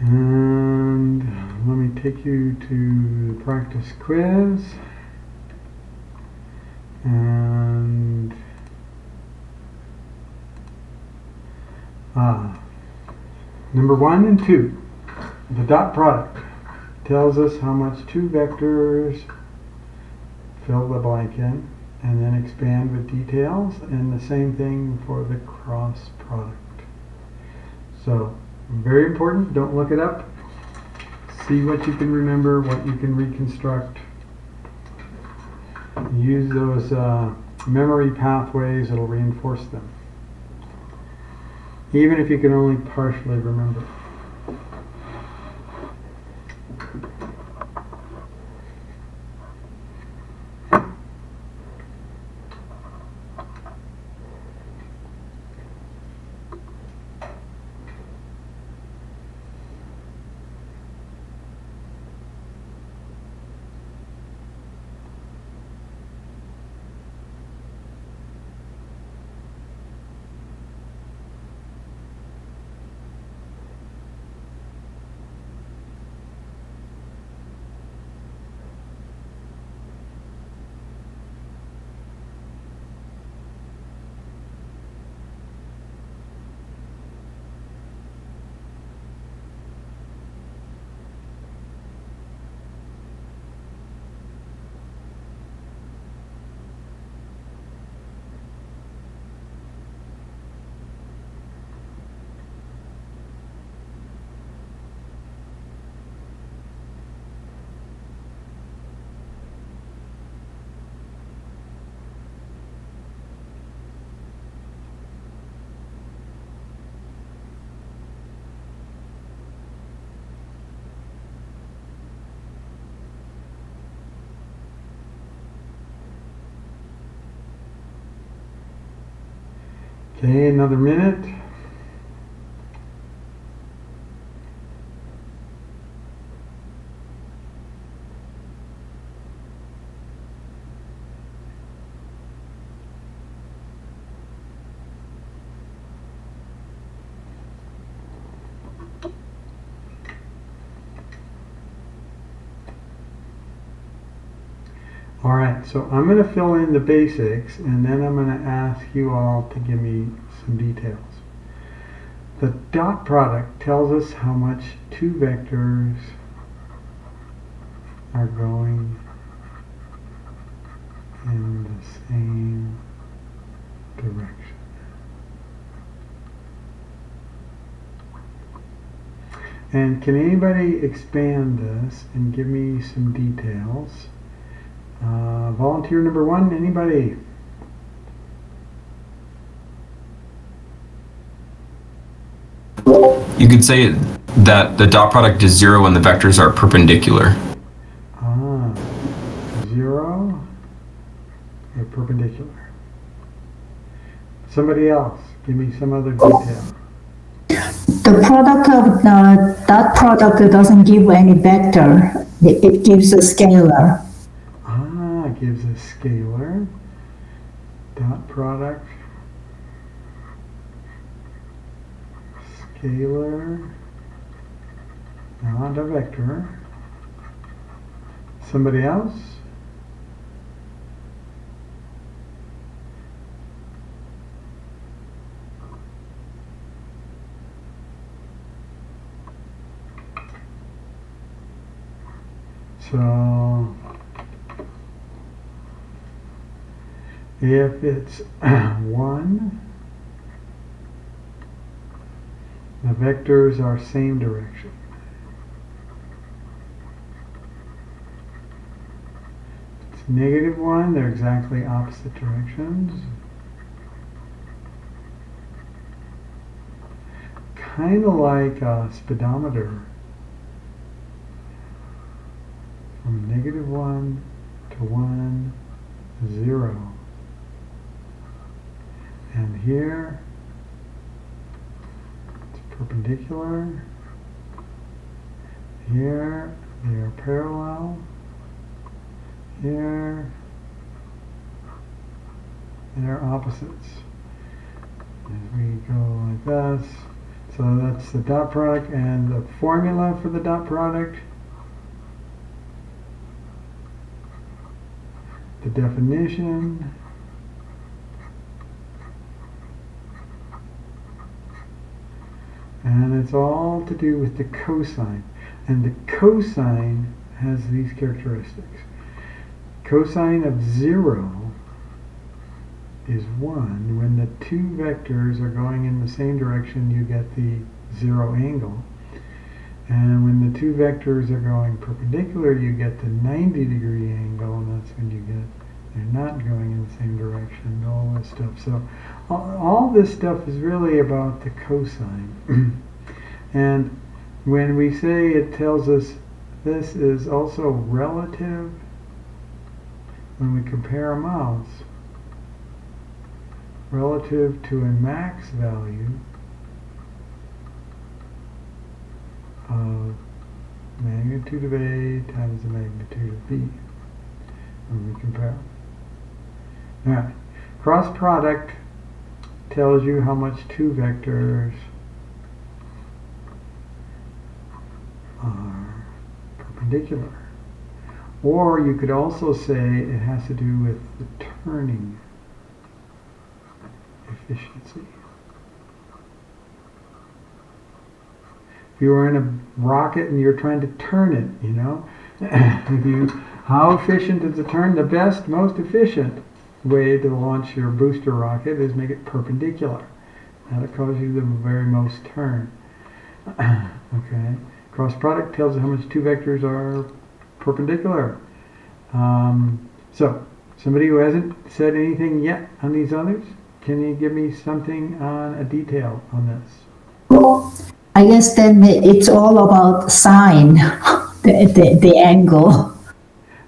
And let me take you to the practice quiz. And number 1 and 2, the dot product tells us how much two vectors, fill the blank in, and then expand with details, and the same thing for the cross product. So, very important, don't look it up. See what you can remember, what you can reconstruct. Use those memory pathways, it'll reinforce them. Even if you can only partially remember. Okay, another minute. Alright, so I'm going to fill in the basics and then I'm going to ask you all to give me some details. The dot product tells us how much two vectors are going in the same direction. And can anybody expand this and give me some details? Volunteer number 1, anybody? You could say that the dot product is 0 when the vectors are perpendicular. 0 or perpendicular. Somebody else, give me some other detail. The product of the dot product doesn't give any vector. It gives a scalar. It gives a scalar. Dot product. Scalar. Not a vector. Somebody else? So if it's 1, the vectors are same direction. If it's -1, they're exactly opposite directions. Kind of like a speedometer. From -1 to 1, 0. And here, it's perpendicular. Here, they are parallel. Here, they're opposites. As we go like this, it's So that's the dot product and the formula for the dot product. The definition. And it's all to do with the cosine. And the cosine has these characteristics. Cosine of 0 is 1. When the two vectors are going in the same direction, you get the 0 angle. And when the two vectors are going perpendicular, you get the 90-degree angle, and that's when you get they're not going in the same direction, all this stuff. So all this stuff is really about the cosine. And when we say it tells us this is also relative, when we compare amounts relative to a max value of magnitude of A times the magnitude of B, when we compare. Alright, cross product tells you how much two vectors are perpendicular. Or you could also say it has to do with the turning efficiency. If you were in a rocket and you're trying to turn it, you know, how efficient is the turn? The best, most efficient way to launch your booster rocket is make it perpendicular. That'll cause you the very most turn. Okay. Cross product tells you how much two vectors are perpendicular. So, somebody who hasn't said anything yet on these others, can you give me something on a detail on this? I guess then it's all about sine, the angle.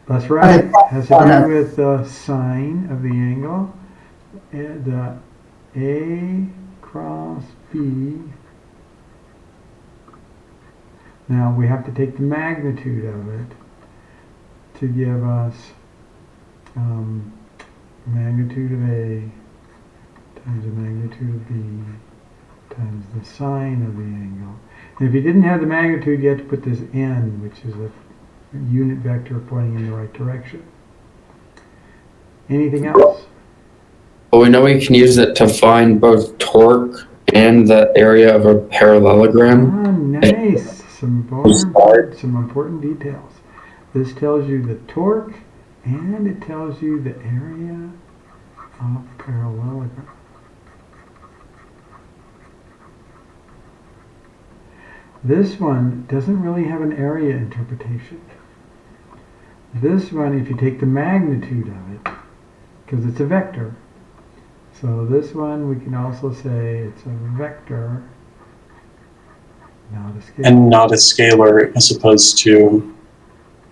That's right. It has to do with the sine of the angle. The A cross B. Now we have to take the magnitude of it to give us magnitude of A times the magnitude of B times the sine of the angle. And if you didn't have the magnitude, you had to put this n, which is a unit vector pointing in the right direction. Anything else? Well, we know we can use it to find both torque and the area of a parallelogram. Ah, nice. Some important details. This tells you the torque and it tells you the area of parallelogram. This one doesn't really have an area interpretation. This one, if you take the magnitude of it, because it's a vector, so this one we can also say it's a vector, not a scalar. And not a scalar as opposed to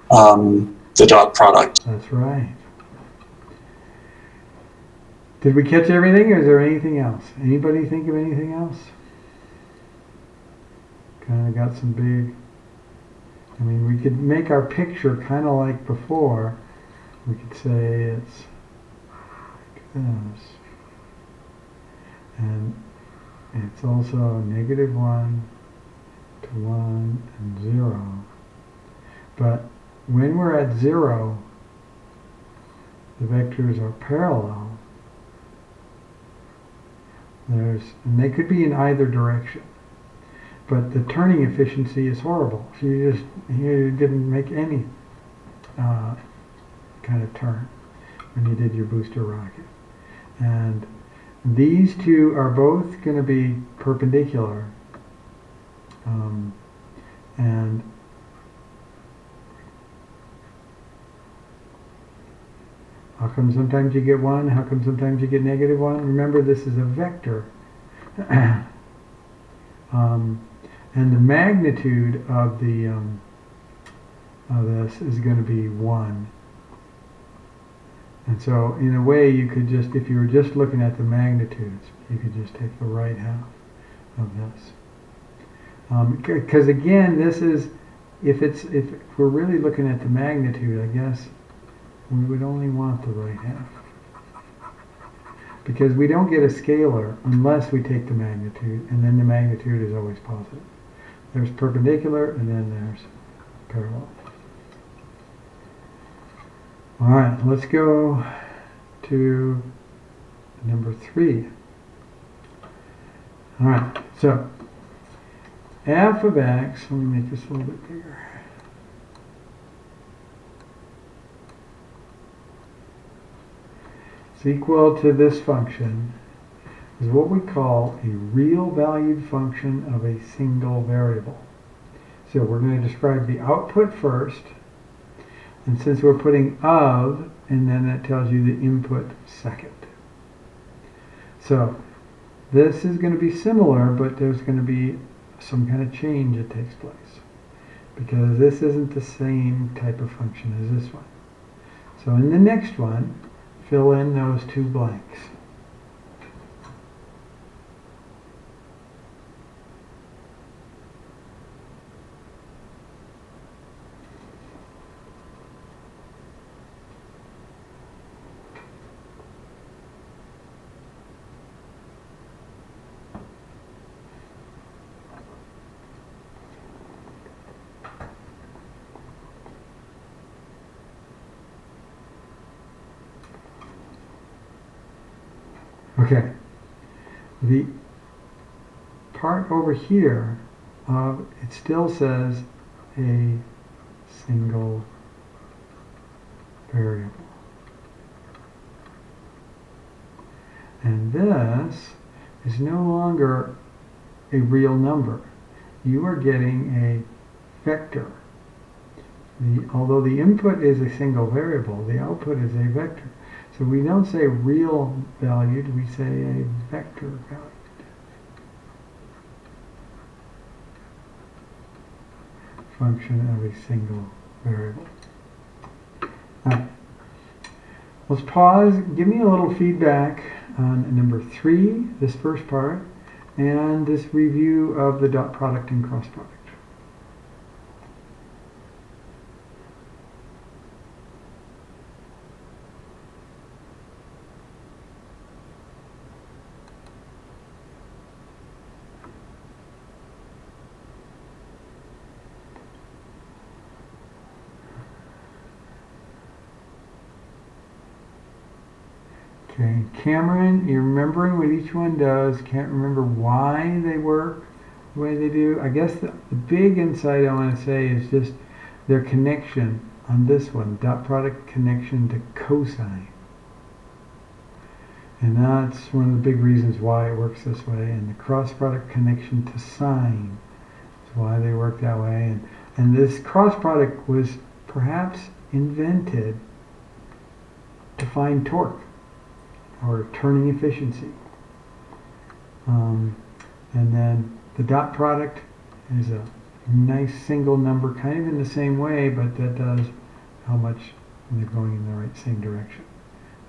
the dot product. That's right. Did we catch everything, or is there anything else? Anybody think of anything else? Kind of got some big, I mean, we could make our picture kind of like before. We could say it's like this. And it's also -1 to 1 and 0. But when we're at 0, the vectors are parallel. And they could be in either direction. But the turning efficiency is horrible. So you didn't make any kind of turn when you did your booster rocket. And these two are both going to be perpendicular. And how come sometimes you get 1? How come sometimes you get -1? Remember, this is a vector. And the magnitude of the of this is going to be 1. And so, in a way, you could just, if you were just looking at the magnitudes, you could just take the right half of this. Because again, this is, if we're really looking at the magnitude, I guess we would only want the right half. because we don't get a scalar unless we take the magnitude, and then the magnitude is always positive. There's perpendicular, and then there's parallel. All right, let's go to number 3. All right, so f of x, let me make this a little bit bigger. It's equal to this function is what we call a real valued function of a single variable. So we're going to describe the output first, and since we're putting of, and then that tells you the input second. So this is going to be similar, but there's going to be some kind of change that takes place, because this isn't the same type of function as this one. So in the next one, fill in those 2 blanks. Okay, the part over here, it still says a single variable. And this is no longer a real number. You are getting a vector. Although the input is a single variable, the output is a vector. So we don't say real valued, we say a vector valued. Function of a single variable. Alright. Let's pause, give me a little feedback on number 3, this first part, and this review of the dot product and cross product. Okay, Cameron, you're remembering what each one does, can't remember why they work the way they do. I guess the big insight I want to say is just their connection on this one, dot product connection to cosine. And that's one of the big reasons why it works this way. And the cross product connection to sine is why they work that way. And this cross product was perhaps invented to find torque, or turning efficiency. And then the dot product is a nice single number, kind of in the same way, but that does how much they're going in the same direction.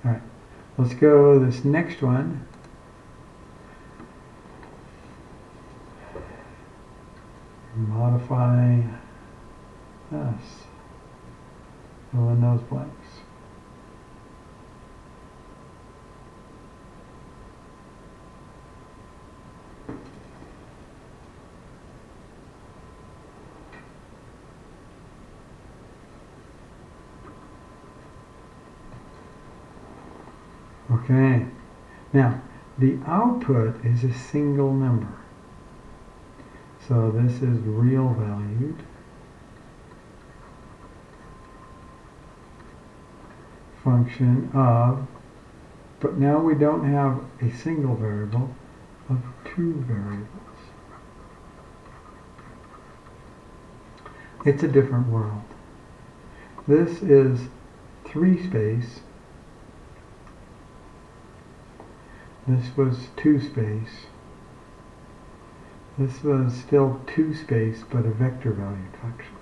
All right, let's go to this next one. Modify this. Fill in those blanks. Okay, now the output is a single number. So this is real valued. Function of, but now we don't have a single variable of 2 variables. It's a different world. This is 3 space. This was 2 space. This was still 2 space, but a vector valued function.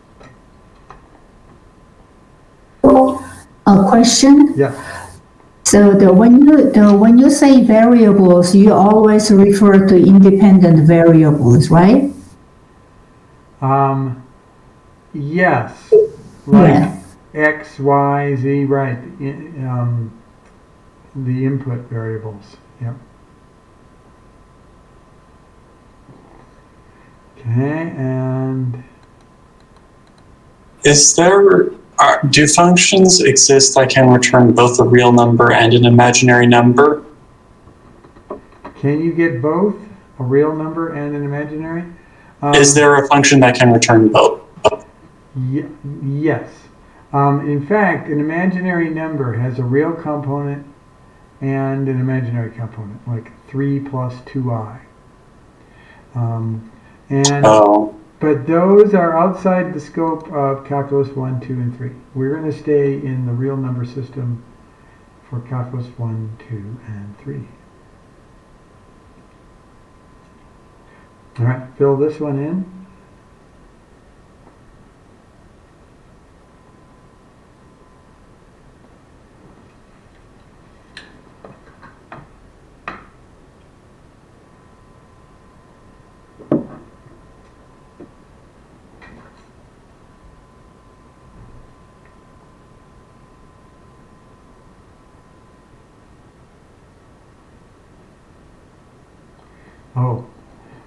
A question? Yeah. So when you say variables, you always refer to independent variables, right? Yes. Like Yeah. X, Y, Z, right. The input variables. Yep. Okay, and Do functions exist that can return both a real number and an imaginary number? can you get both a real number and an imaginary? Is there a function that can return both? Yes. In fact, an imaginary number has a real component and an imaginary component, like 3 plus 2i. But those are outside the scope of calculus 1, 2, and 3. We're going to stay in the real number system for calculus 1, 2, and 3. All right, fill this one in. Oh,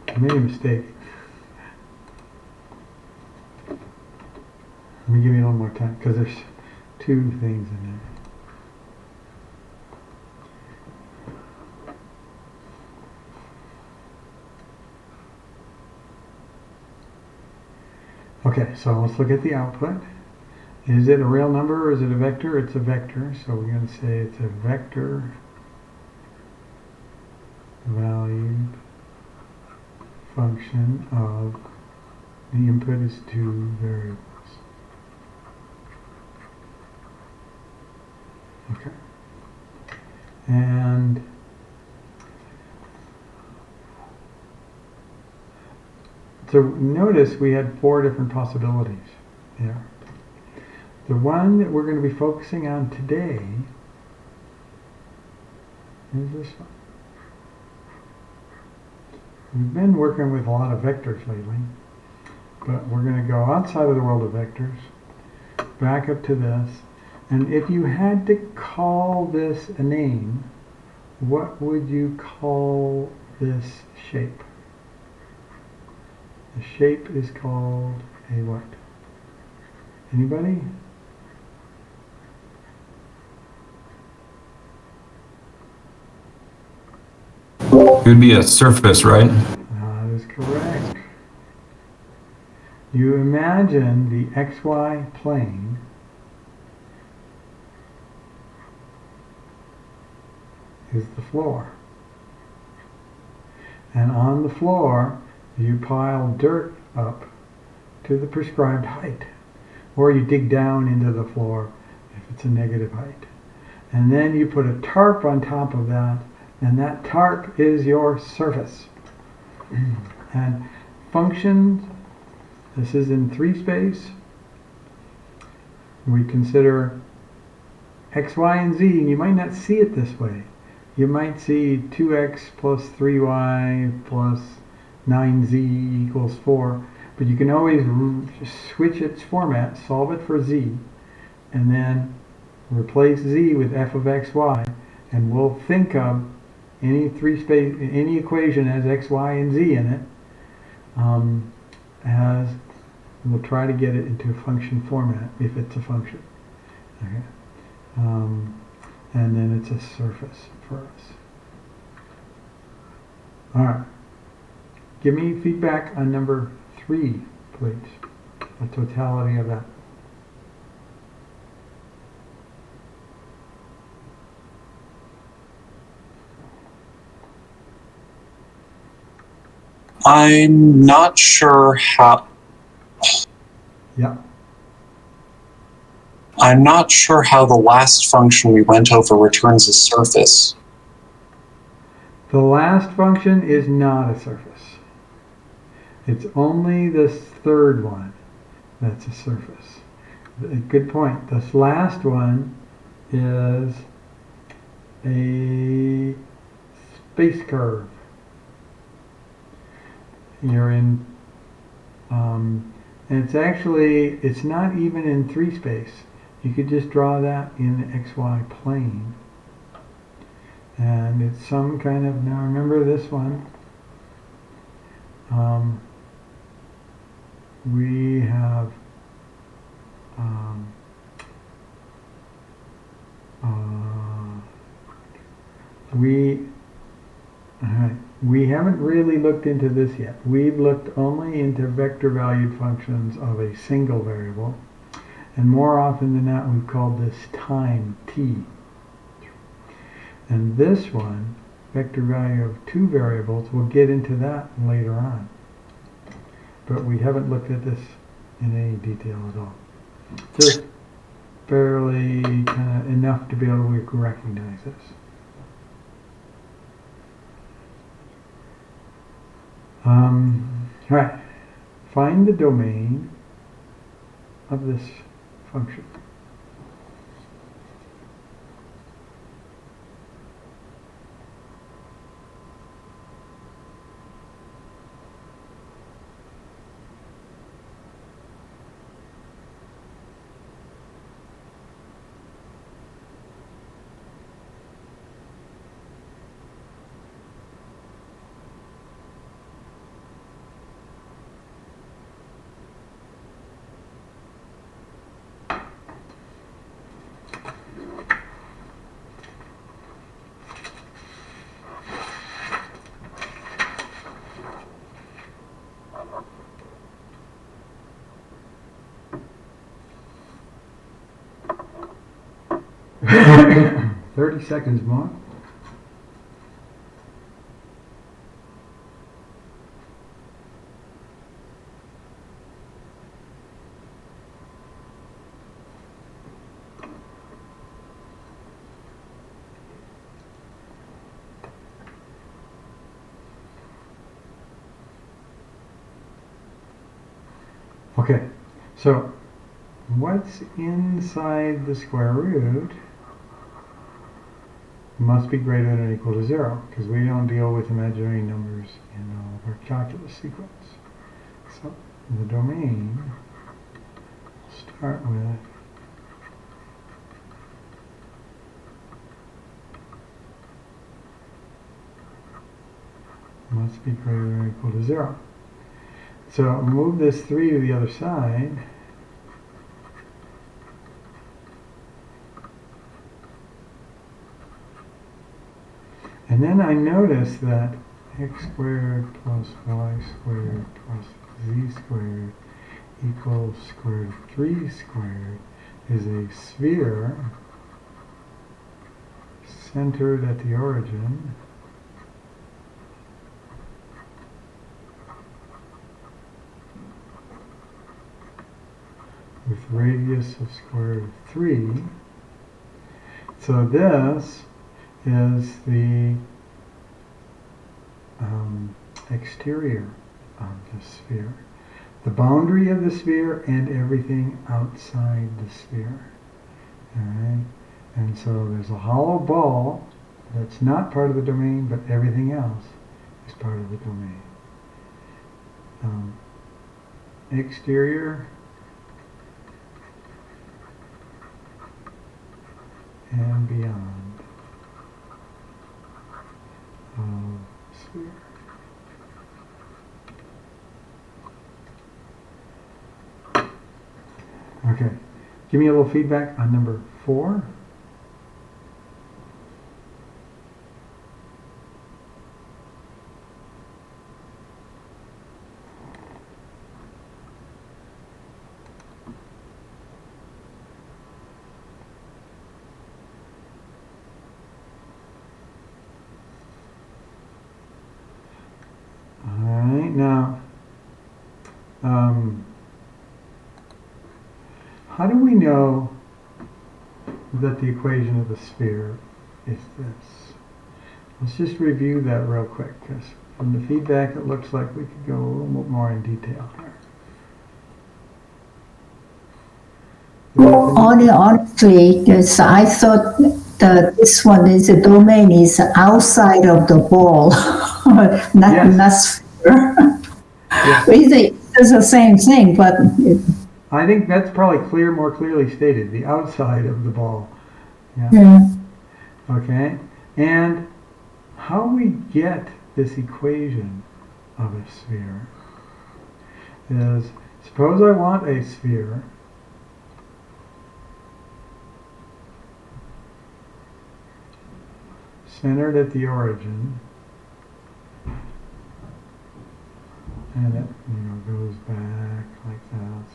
I made a mistake. Let me give you a little more time because there's two things in there. Okay, so let's look at the output. Is it a real number or is it a vector? It's a vector, so we're going to say it's a vector valued function of the input is two variables. Okay. And so notice we had four different possibilities here. The one that we're going to be focusing on today is this one. We've been working with a lot of vectors lately, but we're going to go outside of the world of vectors, back up to this, and if you had to call this a name, what would you call this shape? The shape is called a what? Anybody? It would be a surface, right? That is correct. You imagine the XY plane is the floor. And on the floor, you pile dirt up to the prescribed height. Or you dig down into the floor if it's a negative height. And then you put a tarp on top of that, and that tarp is your surface. And functions, this is in 3 space. We consider x, y, and z, and you might not see it this way. You might see 2x plus 3y plus 9z equals 4, but you can always switch its format, solve it for z, and then replace z with f of xy, and we'll think of any any equation has x, y, and z in it, we'll try to get it into a function format if it's a function. Okay. And then it's a surface for us. All right. Give me feedback on number 3, please. The totality of that. I'm not sure how. Yeah. I'm not sure how the last function we went over returns a surface. The last function is not a surface. It's only this third one that's a surface. Good point. This last one is a space curve. You're in, and it's not even in 3 space. You could just draw that in the XY plane. And it's some kind of, now remember this one. We have we haven't really looked into this yet. We've looked only into vector valued functions of a single variable, and more often than not we've called this time t. And this one, vector value of two variables, we'll get into that later on. But we haven't looked at this in any detail at all. Just barely kind of enough to be able to recognize this. All right, find the domain of this function. 30 seconds more. Okay, so what's inside the square root must be greater than or equal to 0, because we don't deal with imaginary numbers in all of our calculus sequence. So the domain, we'll start with must be greater than or equal to 0. So move this 3 to the other side. And then I notice that x squared plus y squared plus z squared equals square root of 3 squared is a sphere centered at the origin with radius of square root of 3. So this is the exterior of the sphere. The boundary of the sphere and everything outside the sphere. Alright? And so there's a hollow ball that's not part of the domain, but everything else is part of the domain. Exterior and beyond sphere. Okay, give me a little feedback on number 4. Now, how do we know that the equation of the sphere is this? Let's just review that real quick, because from the feedback it looks like we could go a little bit more in detail here. Honestly, because I thought that this one is the domain is outside of the ball, not sphere. Yes. It's the same thing, but I think that's probably more clearly stated, the outside of the ball. Yeah. yeah. Okay. And how we get this equation of a sphere is, suppose I want a sphere centered at the origin, and it goes back like this,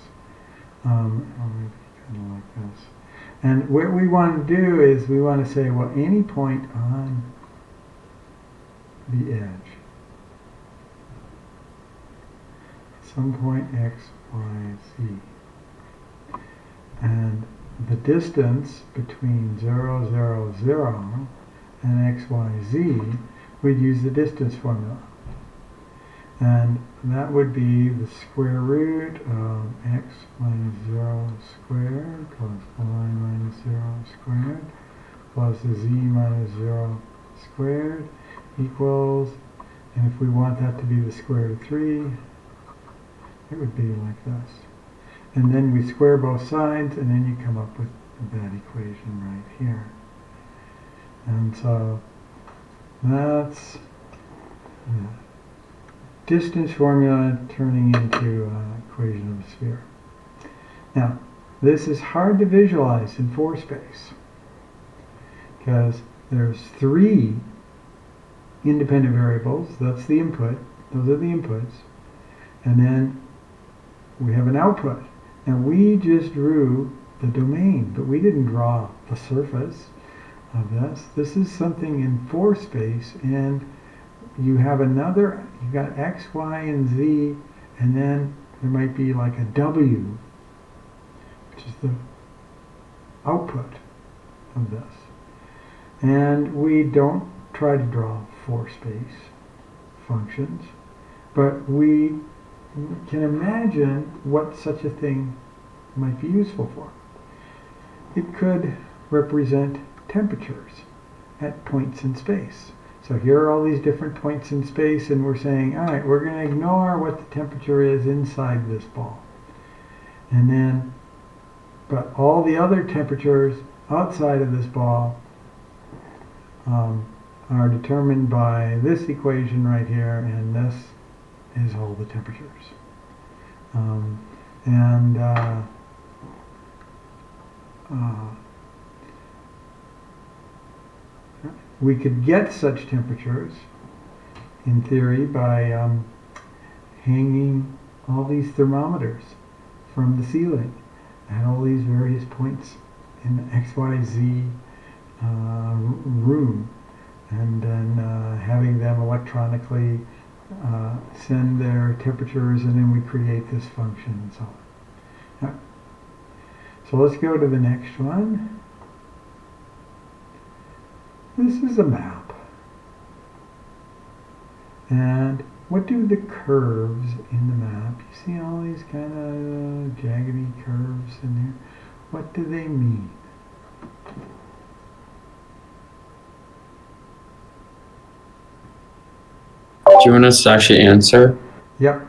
or maybe kind of like this. And what we want to do is we want to say, well, any point on the edge, some point x, y, z, and the distance between 0, 0, 0 and x, y, z, we'd use the distance formula. And that would be the square root of x minus 0 squared plus y minus 0 squared plus z minus 0 squared equals, and if we want that to be the square root of 3, it would be like this. And then we square both sides, and then you come up with that equation right here. And so that's the distance formula turning into an equation of a sphere. Now, this is hard to visualize in 4 space because there's 3 independent variables. That's the input. Those are the inputs. And then we have an output. And we just drew the domain, but we didn't draw the surface of this. This is something in 4 space, and you have another, you've got x, y, and z, and then there might be like a w, which is the output of this. And we don't try to draw 4 space functions, but we can imagine what such a thing might be useful for. It could represent temperatures at points in space. So here are all these different points in space, and we're saying, all right, we're going to ignore what the temperature is inside this ball. And then, but all the other temperatures outside of this ball are determined by this equation right here, and this is all the temperatures. We could get such temperatures, in theory, by hanging all these thermometers from the ceiling at all these various points in the XYZ room, and then having them electronically send their temperatures, and then we create this function and so on. Now, so let's go to the next one. This is a map. And what do the curves in the map, you see all these kind of jaggedy curves in there? What do they mean? Do you want us to actually answer? Yep.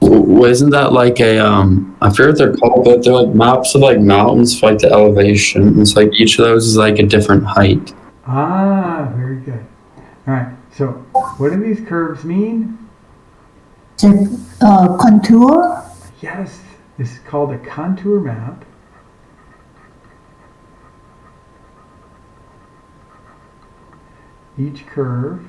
Isn't that like a, I forget what they're called, but they're like maps of like mountains for like the elevation. It's like each of those is like a different height. Ah, very good. All right, so what do these curves mean? The contour? Yes, this is called a contour map. Each curve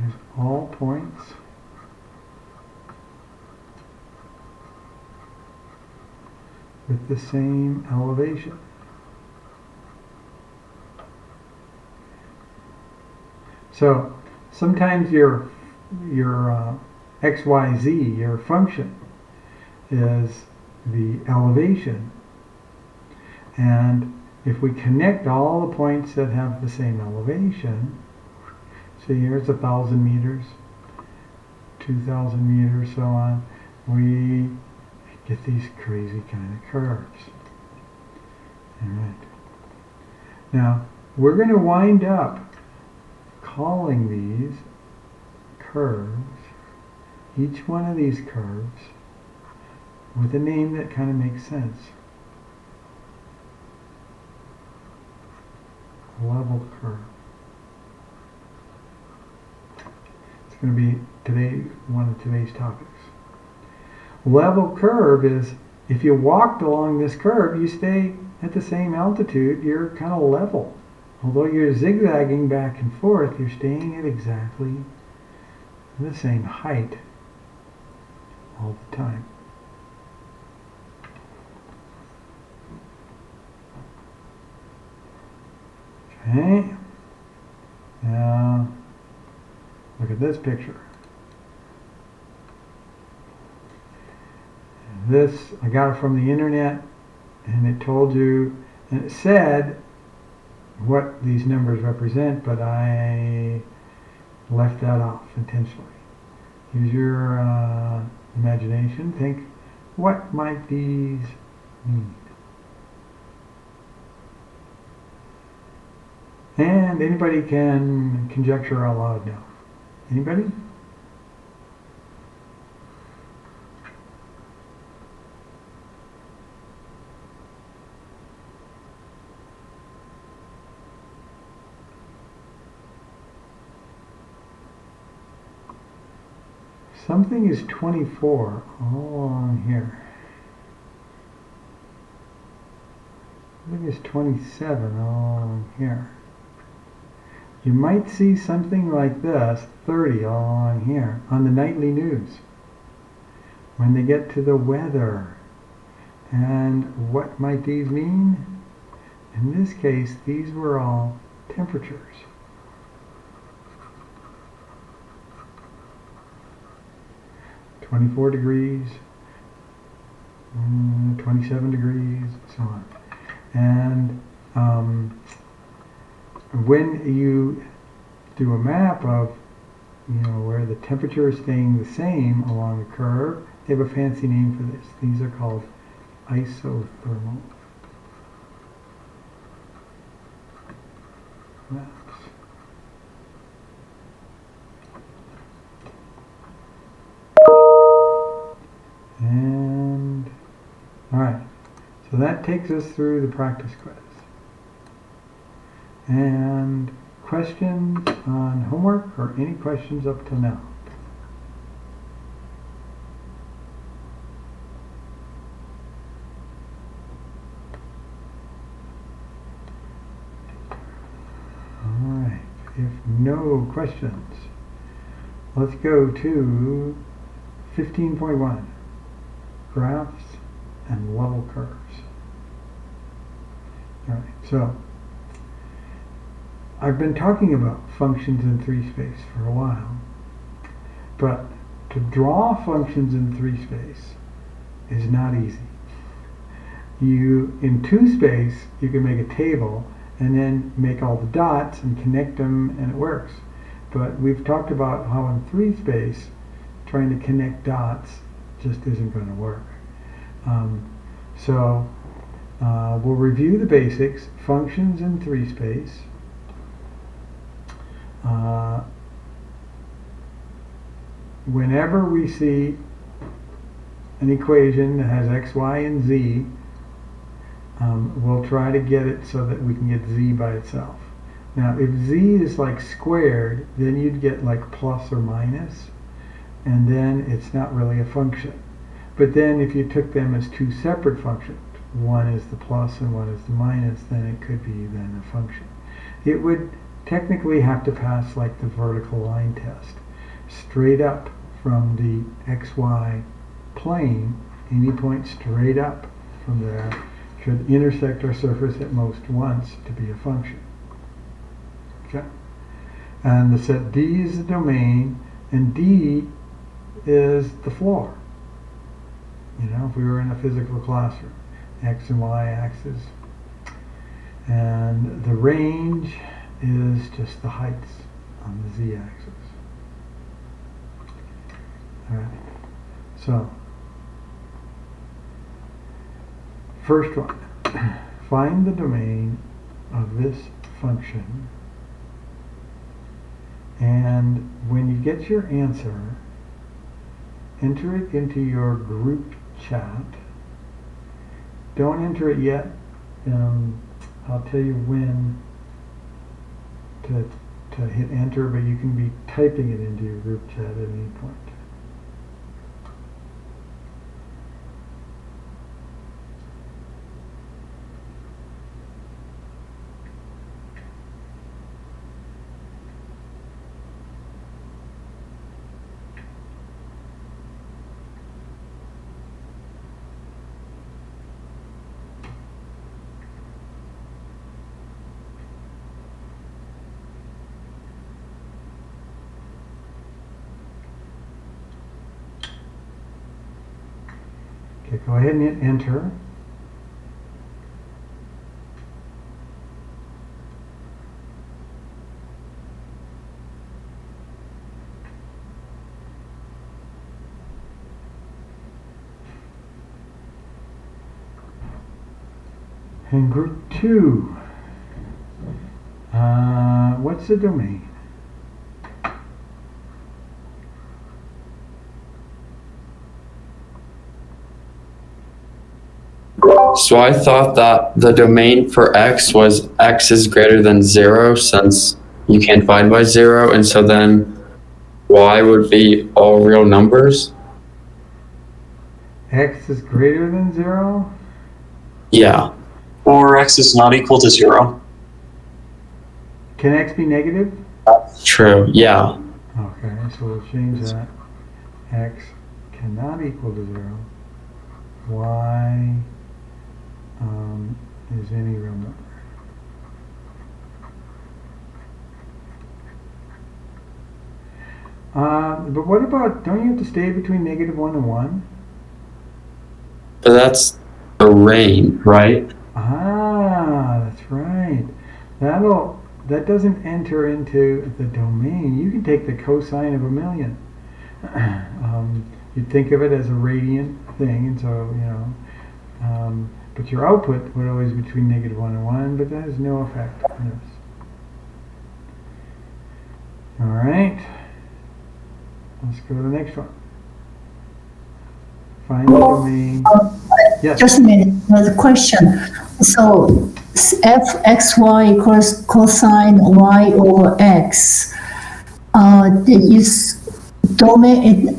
has all points with the same elevation. So sometimes your XYZ, your function, is the elevation. And if we connect all the points that have the same elevation, see here's 1,000 meters, 2,000 meters, so on, we get these crazy kind of curves. All right. Now, we're going to wind up calling these curves, each one of these curves, with a name that kind of makes sense. Level curve. It's going to be one of today's topics. Level curve is, if you walked along this curve, you stay at the same altitude, you're kind of level. Although you're zigzagging back and forth, you're staying at exactly the same height all the time. Okay, now look at this picture. This, I got it from the internet, and it told you, and it said what these numbers represent, but I left that off intentionally. Use your imagination. Think, what might these mean? And anybody can conjecture out loud now. Anybody? Something is 24 all along here. Something is 27 all along here. You might see something like this, 30 all along here, on the nightly news. When they get to the weather. And what might these mean? In this case, these were all temperatures. 24 degrees, 27 degrees, so on. And when you do a map of, where the temperature is staying the same along the curve, they have a fancy name for this. These are called isothermal maps. And, all right, so that takes us through the practice quiz. And questions on homework, or any questions up till now? All right, if no questions, let's go to 15.1, graphs and level curves. All right, so I've been talking about functions in 3-space for a while, but to draw functions in 3-space is not easy. In 2-space, you can make a table and then make all the dots and connect them, and it works. But we've talked about how in 3-space, trying to connect dots just isn't going to work. So we'll review the basics, functions in 3-space. Whenever we see an equation that has x, y, and z, we'll try to get it so that we can get z by itself. Now, if z is like squared, then you'd get like plus or minus, and then it's not really a function. But then if you took them as two separate functions, one is the plus and one is the minus, then it could be then a function. It would technically have to pass like the vertical line test. Straight up from the xy plane, any point straight up from there should intersect our surface at most once to be a function. Okay? And the set D is the domain, and D is the floor. If we were in a physical classroom, x and y axis. And the range is just the heights on the z-axis. All right. So, first one, find the domain of this function, and when you get your answer, enter it into your grouped chat. Don't enter it yet. I'll tell you when to hit enter, but you can be typing it into your group chat at any point. Okay, go ahead and hit enter. And group 2, what's the domain? So I thought that the domain for x was x is greater than 0 since you can't divide by 0, and so then y would be all real numbers. X is greater than 0? Yeah. Or x is not equal to 0. Can X be negative? True. Yeah. Okay, so we'll change that. X cannot equal to 0. Y is any real number. But what about, don't you have to stay between -1 and 1? But that's the range, right? Ah, that's right. That doesn't enter into the domain. You can take the cosine of 1,000,000. You'd think of it as a radian thing, and so, but your output would always be between -1 and 1, but that has no effect on this. All right. Let's go to the next one. Find the domain. Yes. Just a minute, there's a question. So fxy equals cosine y over x. Is domain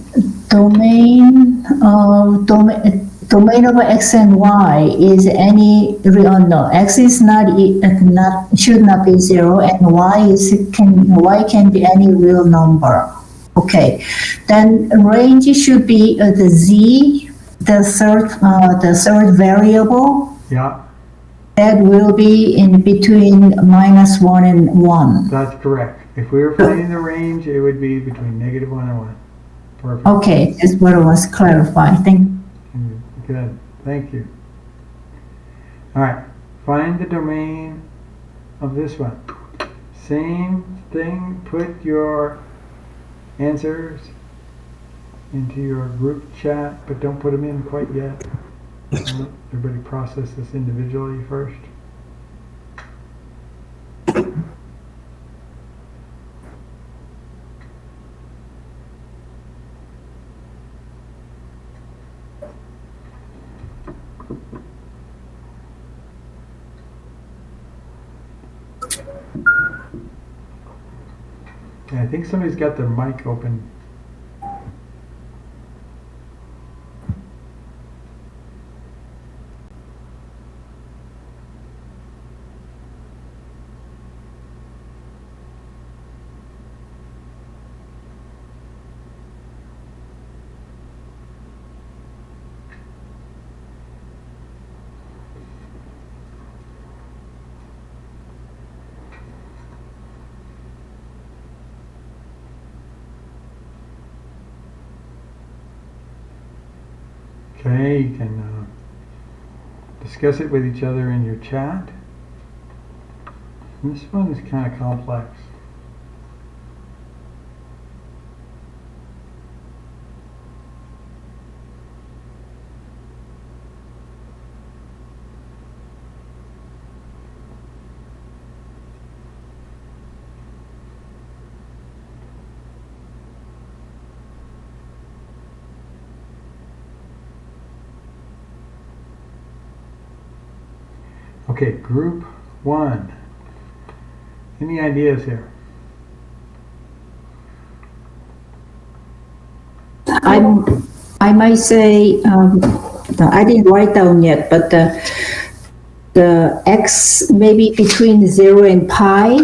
over x and y is any real? No, x is not should not be 0, and y can be any real number. Okay, then range should be the z, the third variable. Yeah, That will be in between -1 and 1. that's correct. If we were finding the range, it would be between -1 and 1. Perfect. Okay, that's what I was clarifying. Good. Thank you. All right. Find the domain of this one. Same thing. Put your answers into your group chat, but don't put them in quite yet. Everybody process this individually first. Okay, I think somebody's got their mic open. Okay, you can discuss it with each other in your chat. And this one is kind of complex. Okay, group 1. Any ideas here? I might say, no, I didn't write down yet, but the x maybe between 0 and pi,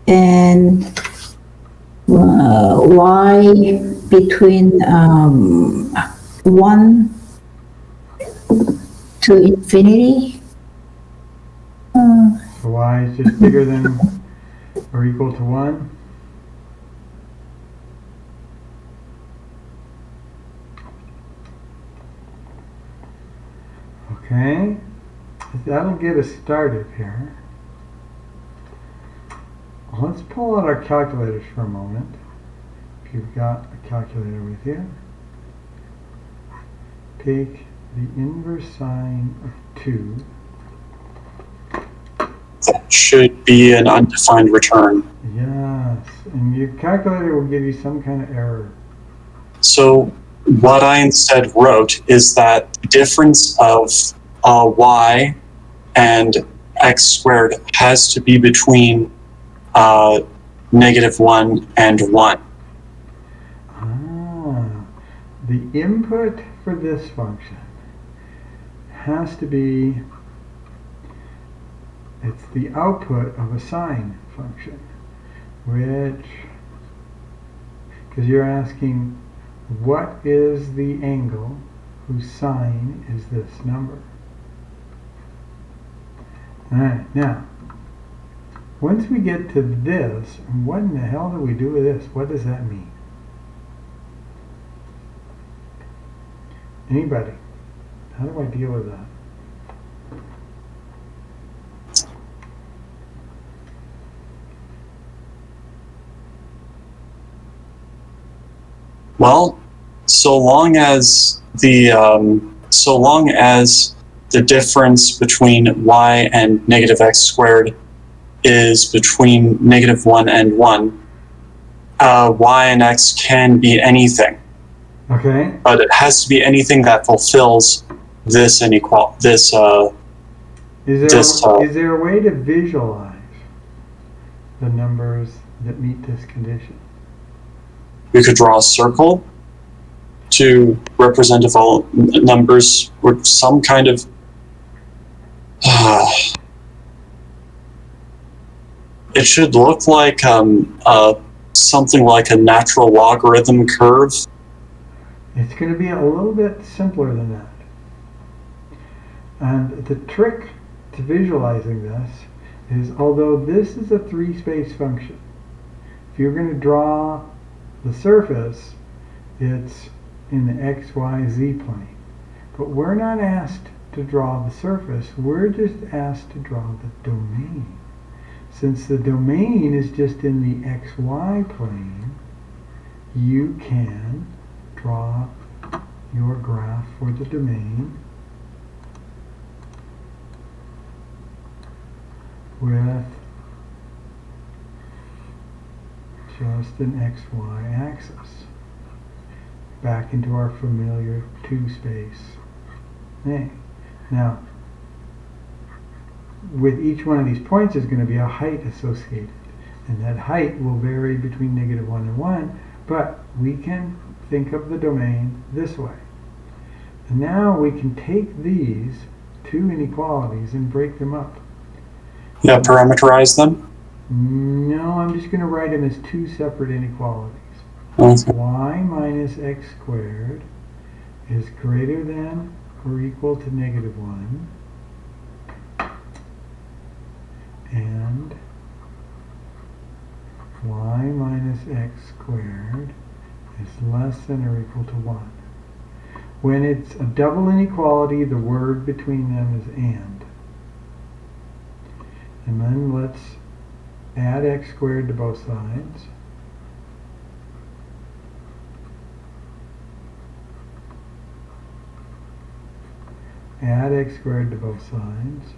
and y between 1 to infinity. So y is just bigger than or equal to 1. Okay, that'll get us started here. Let's pull out our calculators for a moment. If you've got a calculator with you, take the inverse sine of 2. That should be an undefined return. Yes, and your calculator will give you some kind of error. So what I instead wrote is that the difference of y and x squared has to be between -1 and 1. The input for this function has to be, it's the output of a sine function, which, because you're asking what is the angle whose sine is this number. Alright, now, once we get to this, what in the hell do we do with this? What does that mean? Anybody? How do I deal with that? Well, so long as the difference between y and -x squared is between -1 and 1, y and x can be anything. Okay. But it has to be anything that fulfills this inequality. Is there a way to visualize the numbers that meet this condition? We could draw a circle to represent if all numbers were some kind of it should look like something like a natural logarithm curve. It's going to be a little bit simpler than that. And the trick to visualizing this is, although this is a 3-space function, if you're going to draw the surface, it's in the x, y, z plane. But we're not asked to draw the surface, we're just asked to draw the domain. Since the domain is just in the xy plane, you can draw your graph for the domain with just an xy axis back into our familiar 2-space thing. Now, with each one of these points is going to be a height associated, and that height will vary between -1 and 1, but we can think of the domain this way. And now we can take these two inequalities and break them up. Yeah, parameterize them. No, I'm just going to write them as two separate inequalities. Okay. Y minus x squared is greater than or equal to -1, and y minus x squared is less than or equal to 1. When it's a double inequality, the word between them is and. And then let's add x squared to both sides. Add x squared to both sides.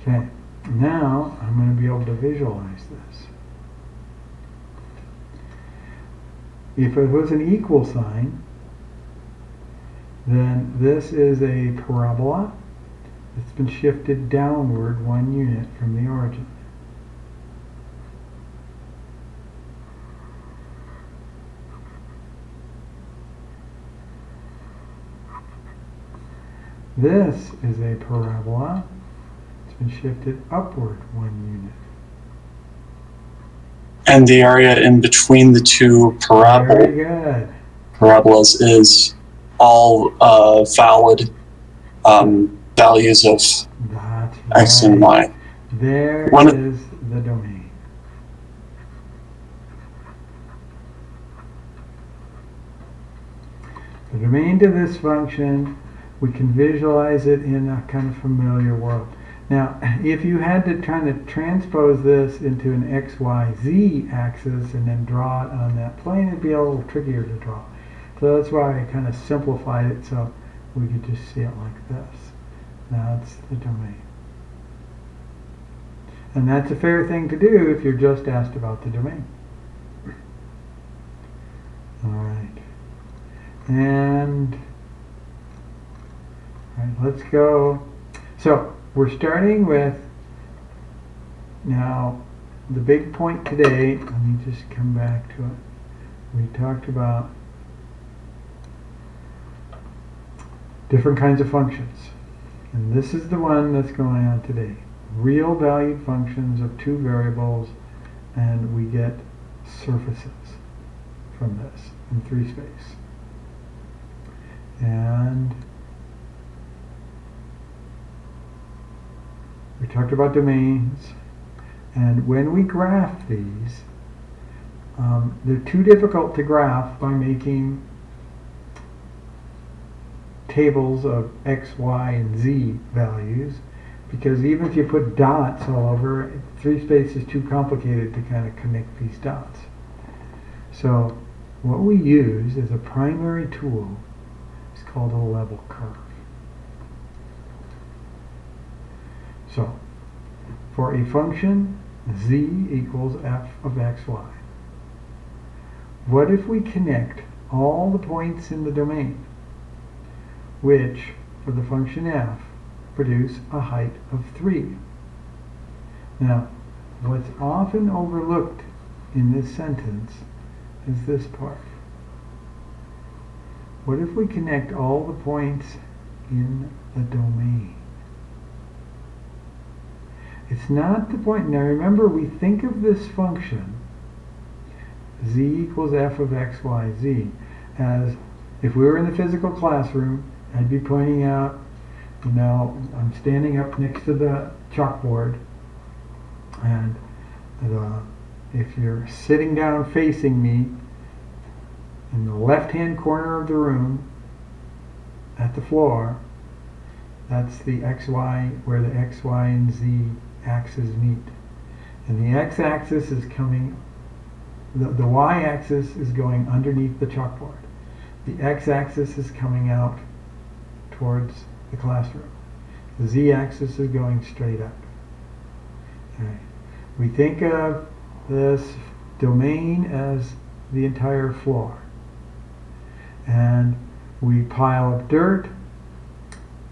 Okay, now I'm going to be able to visualize this. If it was an equal sign, then this is a parabola that's been shifted downward 1 unit from the origin. This is a parabola that's been shifted upward 1 unit. And the area in between the two Very good. parabolas is all valid values of That's x and right. y. There One- is the domain. The domain to this function, we can visualize it in a kind of familiar world. Now, if you had to kind of transpose this into an x, y, z axis and then draw it on that plane, it'd be a little trickier to draw. So that's why I kind of simplified it so we could just see it like this. That's the domain. And that's a fair thing to do if you're just asked about the domain. All right. And all right, let's go. So we're starting with now the big point today. Let me just come back to it. We talked about different kinds of functions. And this is the one that's going on today. Real valued functions of two variables, and we get surfaces from this in 3 space. And we talked about domains, and when we graph these, they're too difficult to graph by making tables of x, y, and z values, because even if you put dots all over, 3 space is too complicated to kind of connect these dots. So what we use as a primary tool is called a level curve. So for a function z equals f of xy, what if we connect all the points in the domain, which for the function f produce a height of 3. Now, what's often overlooked in this sentence is this part. What if we connect all the points in the domain? It's not the point. Now remember, we think of this function z equals f of x, y, z as if we were in the physical classroom, I'd be pointing out, you know, I'm standing up next to the chalkboard, and if you're sitting down facing me in the left-hand corner of the room at the floor, that's the xy, where the x, y, and z axes meet. And the x-axis is coming, the y-axis is going underneath the chalkboard. The x-axis is coming out towards the classroom. The z-axis is going straight up. Okay. We think of this domain as the entire floor. And we pile up dirt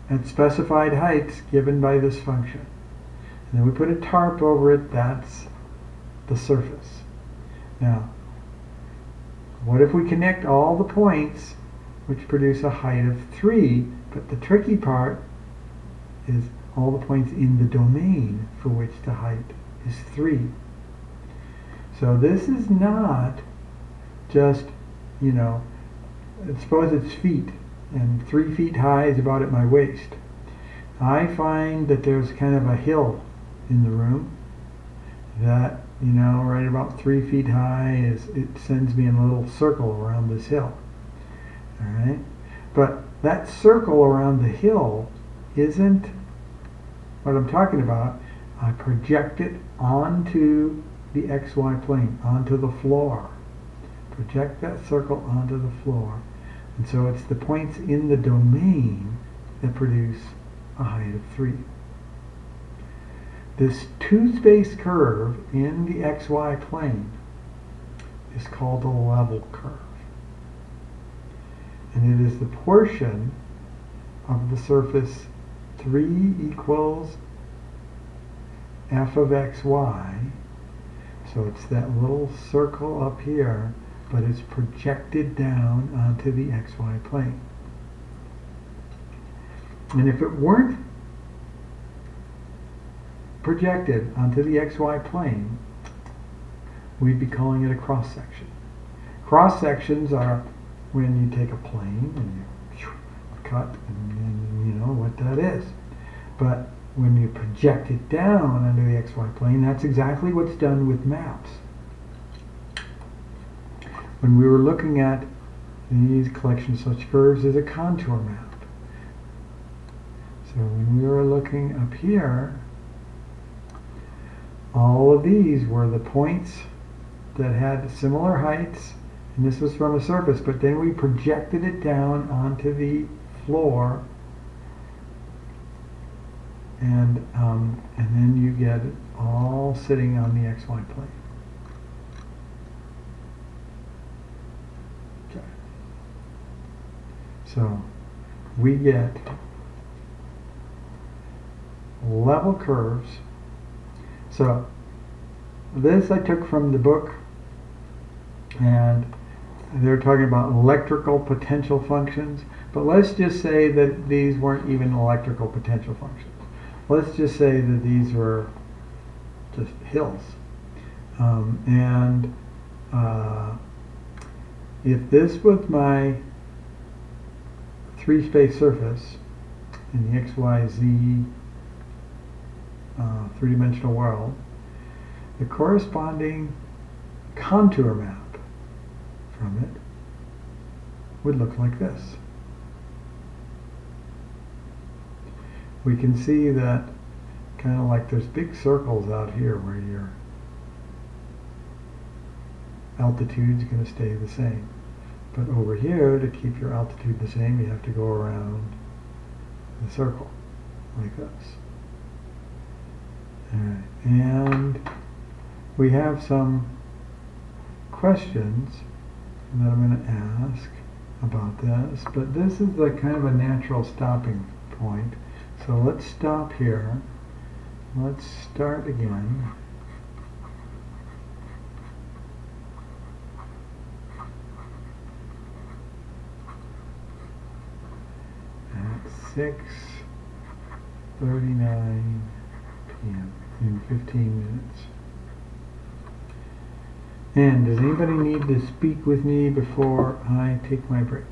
at specified heights given by this function. And then we put a tarp over it, that's the surface. Now, what if we connect all the points which produce a height of 3, but the tricky part is all the points in the domain for which the height is 3. So this is not just, you know, suppose it's feet, and 3 feet high is about at my waist. I find that there's kind of a hill in the room that, you know, right about 3 feet high, it sends me in a little circle around this hill. All right, but that circle around the hill isn't what I'm talking about. I project it onto the XY plane, onto the floor. Project that circle onto the floor. And so it's the points in the domain that produce a height of 3. This 2-space curve in the XY plane is called the level curve. And it is the portion of the surface 3 equals f of xy. So it's that little circle up here, but it's projected down onto the xy plane. And if it weren't projected onto the xy plane, we'd be calling it a cross section. Cross sections are when you take a plane and you cut, and you know what that is. But when you project it down onto the xy plane, that's exactly what's done with maps. When we were looking at these collection of such curves as a contour map. So when we were looking up here, all of these were the points that had similar heights, and this was from a surface, but then we projected it down onto the floor, and then you get it all sitting on the xy plane. Okay. So we get level curves. So this I took from the book, and they're talking about electrical potential functions, but let's just say that these weren't even electrical potential functions. Let's just say that these were just hills. If this was my three-space surface in the XYZ three-dimensional world, the corresponding contour map from it would look like this. We can see that kind of like there's big circles out here where your altitude's going to stay the same. But over here, to keep your altitude the same, you have to go around the circle like this. Alright, and we have some questions that I'm going to ask about this, but this is like kind of a natural stopping point. So let's stop here. Let's start again. At 6:39 p.m. in 15 minutes. And does anybody need to speak with me before I take my break?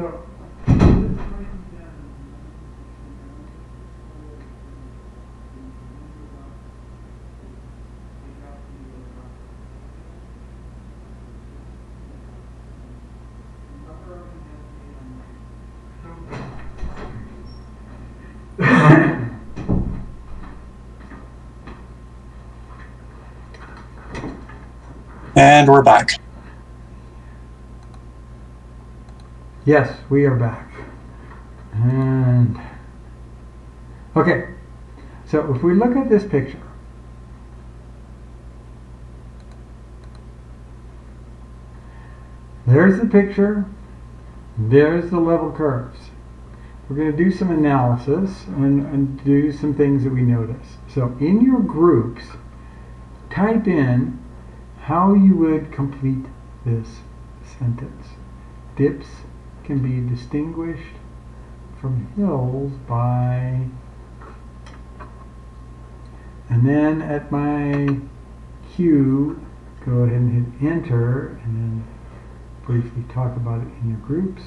So. And we're back. Yes, we are back. And okay, so if we look at this picture, there's the picture, there's the level curves. We're going to do some analysis and do some things that we notice. So in your groups, type in how you would complete this sentence. Dips can be distinguished from hills by, and then at my cue, go ahead and hit enter and then briefly talk about it in your groups.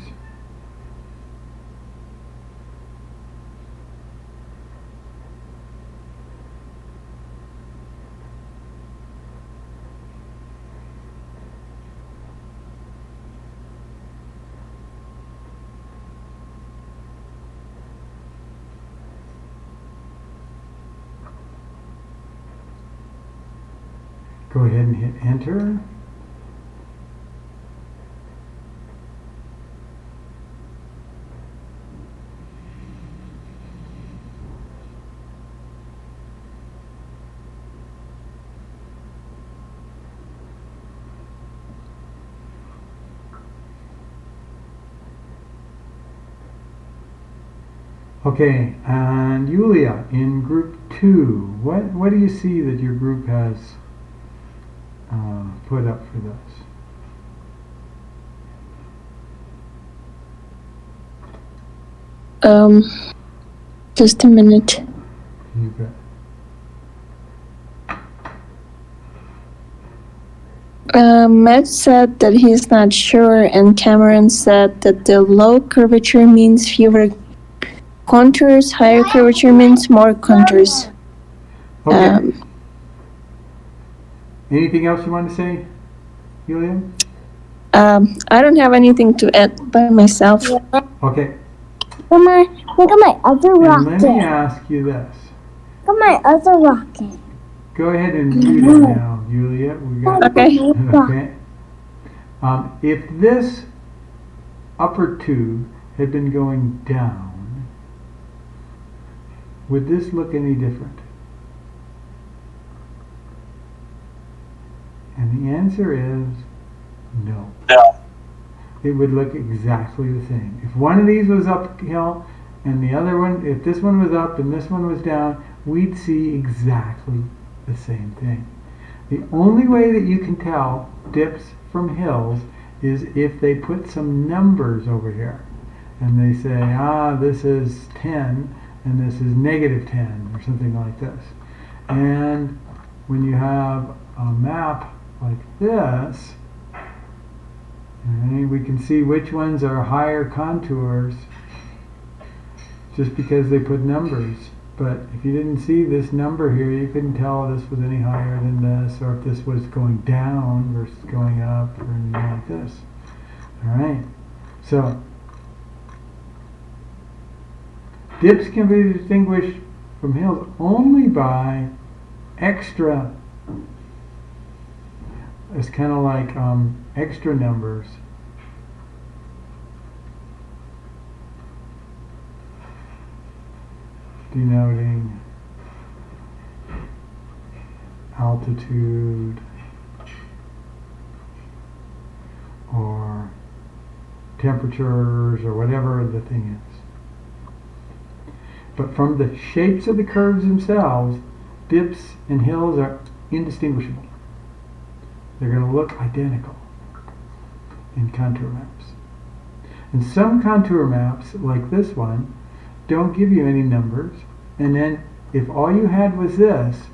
Go ahead and hit enter. Okay, and Yulia, in group 2, what do you see that your group has put up for this? Just a minute. You bet. Matt said that he's not sure, and Cameron said that the low curvature means fewer contours, higher curvature means more contours. Okay. Anything else you want to say, Yulia? I don't have anything to add by myself. Okay. Look at my other And rocket. let me ask you this. Look at my other rocket. Go ahead and mute it now, Yulia. We got Okay. okay. If this upper tube had been going down, would this look any different? And the answer is no. No. It would look exactly the same. If one of these was uphill and the other one, if this one was up and this one was down, we'd see exactly the same thing. The only way that you can tell dips from hills is if they put some numbers over here. And they say, this is 10 and this is negative 10 or something like this. And when you have a map like this, we can see which ones are higher contours just because they put numbers. But if you didn't see this number here, you couldn't tell this was any higher than this, or if this was going down versus going up, or anything like this. All right. So dips can be distinguished from hills only by extra. It's kind of like extra numbers. Denoting altitude or temperatures or whatever the thing is. But from the shapes of the curves themselves, dips and hills are indistinguishable. They're going to look identical in contour maps. And some contour maps, like this one, don't give you any numbers. And then if all you had was this,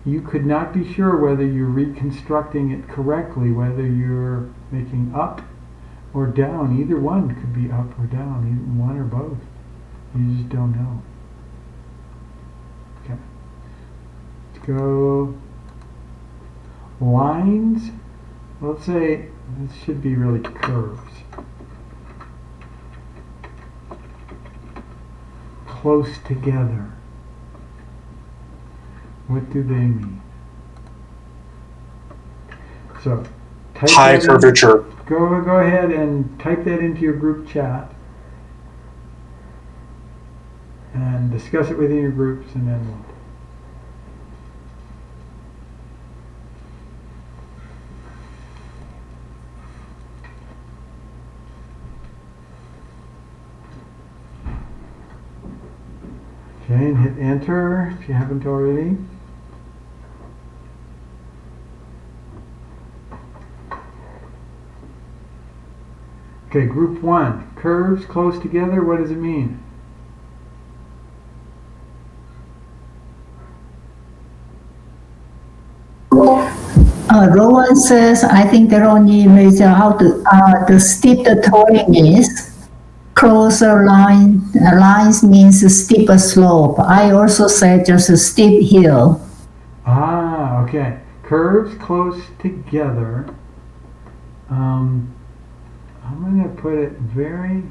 you could not be sure whether you're reconstructing it correctly, whether you're making up or down. Either one could be up or down, even one or both. You just don't know. Okay. Let's go lines. Let's say this should be really curves. Close together. What do they mean? So, type High that in. curvature. Go ahead and type that into your group chat and discuss it within your groups, and then we'll. Okay, and hit enter if you haven't already. Okay, group 1. Curves close together, what does it mean? Rowan says, I think that only measure how the steep the terrain is. Closer lines means steeper slope. I also said just a steep hill. Ah, okay. Curves close together. I'm going to put it very...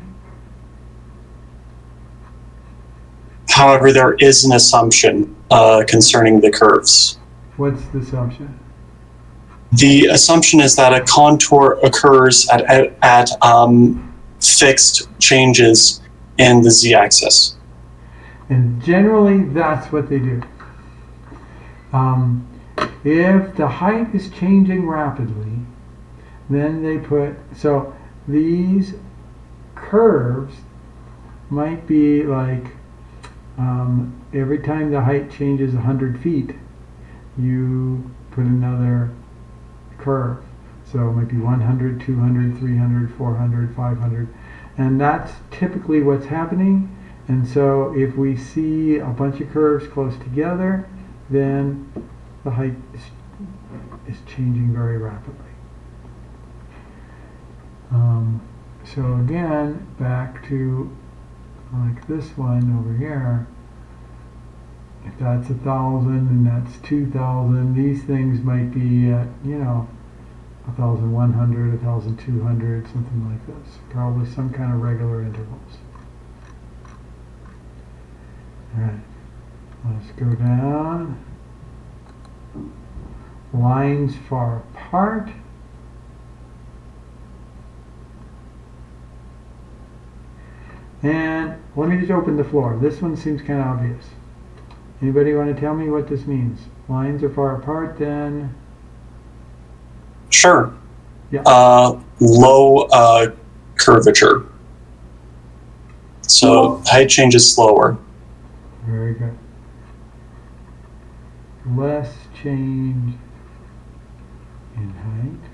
However, there is an assumption concerning the curves. What's the assumption? The assumption is that a contour occurs at fixed changes in the z-axis. And generally, that's what they do. If the height is changing rapidly, then they put... So these curves might be like every time the height changes 100 feet, you put another curve. So it might be 100, 200, 300, 400, 500. And that's typically what's happening. And so if we see a bunch of curves close together, then the height is changing very rapidly. So again, back to like this one over here. If that's 1,000 and that's 2,000, these things might be at, 1,100, 1,200, something like this. Probably some kind of regular intervals. Alright, let's go down. Lines far apart. And let me just open the floor. This one seems kind of obvious. Anybody want to tell me what this means? Lines are far apart, then? Sure. Yeah. Low curvature. So height change is slower. Very good. Less change in height.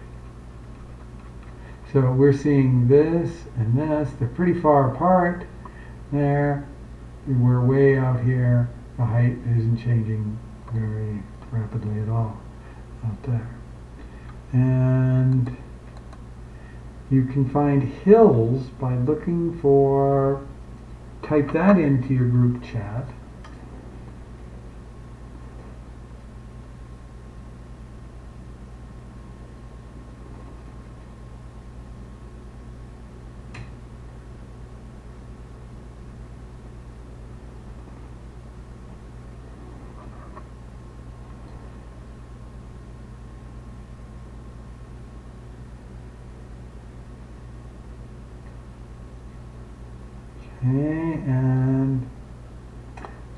So we're seeing this and this. They're pretty far apart. There. We're way out here. The height isn't changing very rapidly at all out there. And you can find hills by looking for, type that into your group chat. Okay, and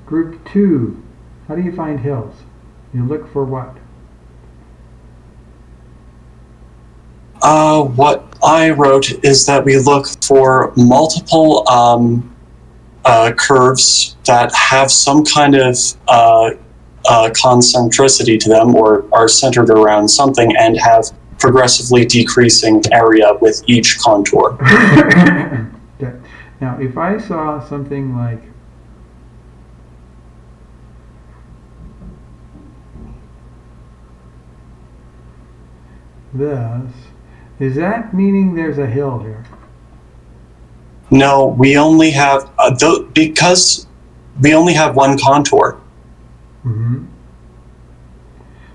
group 2, how do you find hills? You look for what? What I wrote is that we look for multiple curves that have some kind of concentricity to them, or are centered around something and have progressively decreasing area with each contour. Okay. Now, if I saw something like this, Is that meaning there's a hill here? No, we only have, because we only have one contour. Mm-hmm.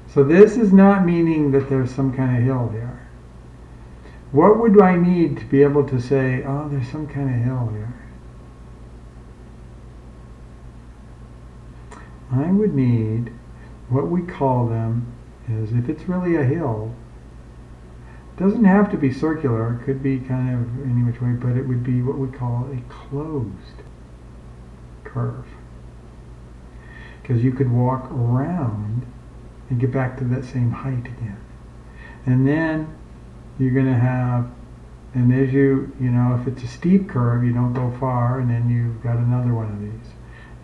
So this is not meaning that there's some kind of hill here. What would I need to be able to say, oh, there's some kind of hill here? I would need, what we call them is, if it's really a hill, it doesn't have to be circular, it could be kind of any which way, but it would be what we call a closed curve. Because you could walk around and get back to that same height again. And then you're going to have, and as you know, if it's a steep curve, you don't go far, and then you've got another one of these.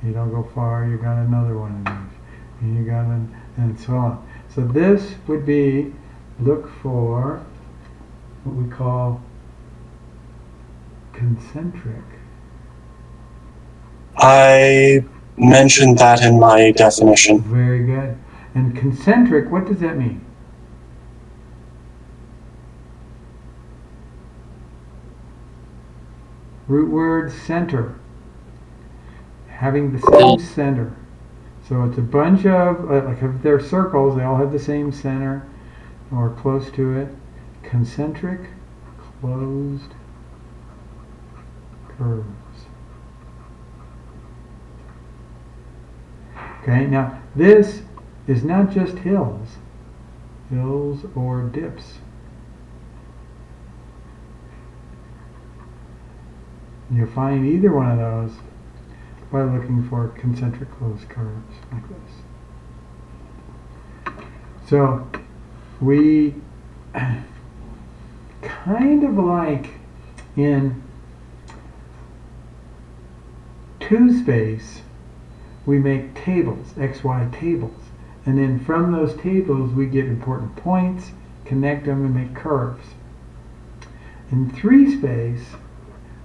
You don't go far, you got another one of these. And you got and so on. So this would be, look for what we call concentric. I mentioned that in my definition. Very good. And concentric, what does that mean? Root word center. Having the same center. So it's a bunch of, like if they're circles, they all have the same center or close to it. Concentric closed curves. Okay, now this is not just hills or dips. You'll find either one of those by looking for concentric closed curves like this. So we kind of like in 2-space, we make tables, XY tables. And then from those tables, we get important points, connect them, and make curves. In 3-space,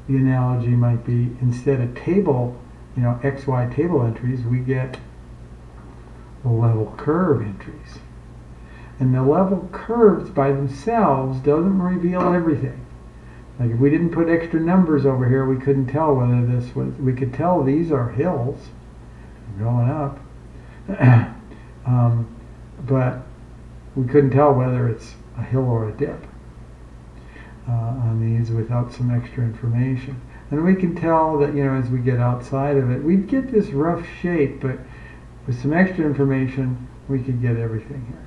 the analogy might be, instead of table, XY table entries, we get level curve entries. And the level curves by themselves doesn't reveal everything. Like if we didn't put extra numbers over here, we couldn't tell whether this was, we could tell these are hills going up. But we couldn't tell whether it's a hill or a dip on these without some extra information. And we can tell that, as we get outside of it, we'd get this rough shape, but with some extra information, we could get everything here.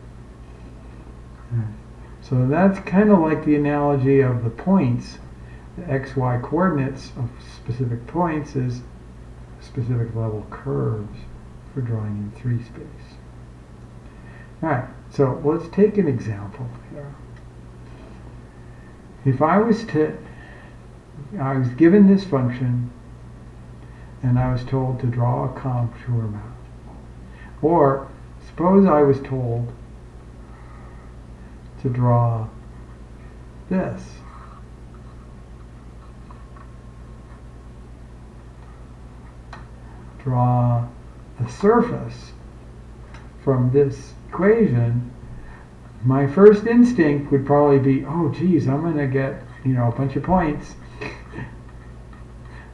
So that's kind of like the analogy of the points. The XY coordinates of specific points is specific level curves for drawing in 3-space. Alright, so let's take an example here. If I was given this function and I was told to draw a contour map. Or suppose I was told to draw this. Draw a surface from this equation. My first instinct would probably be, oh geez, I'm going to get, a bunch of points.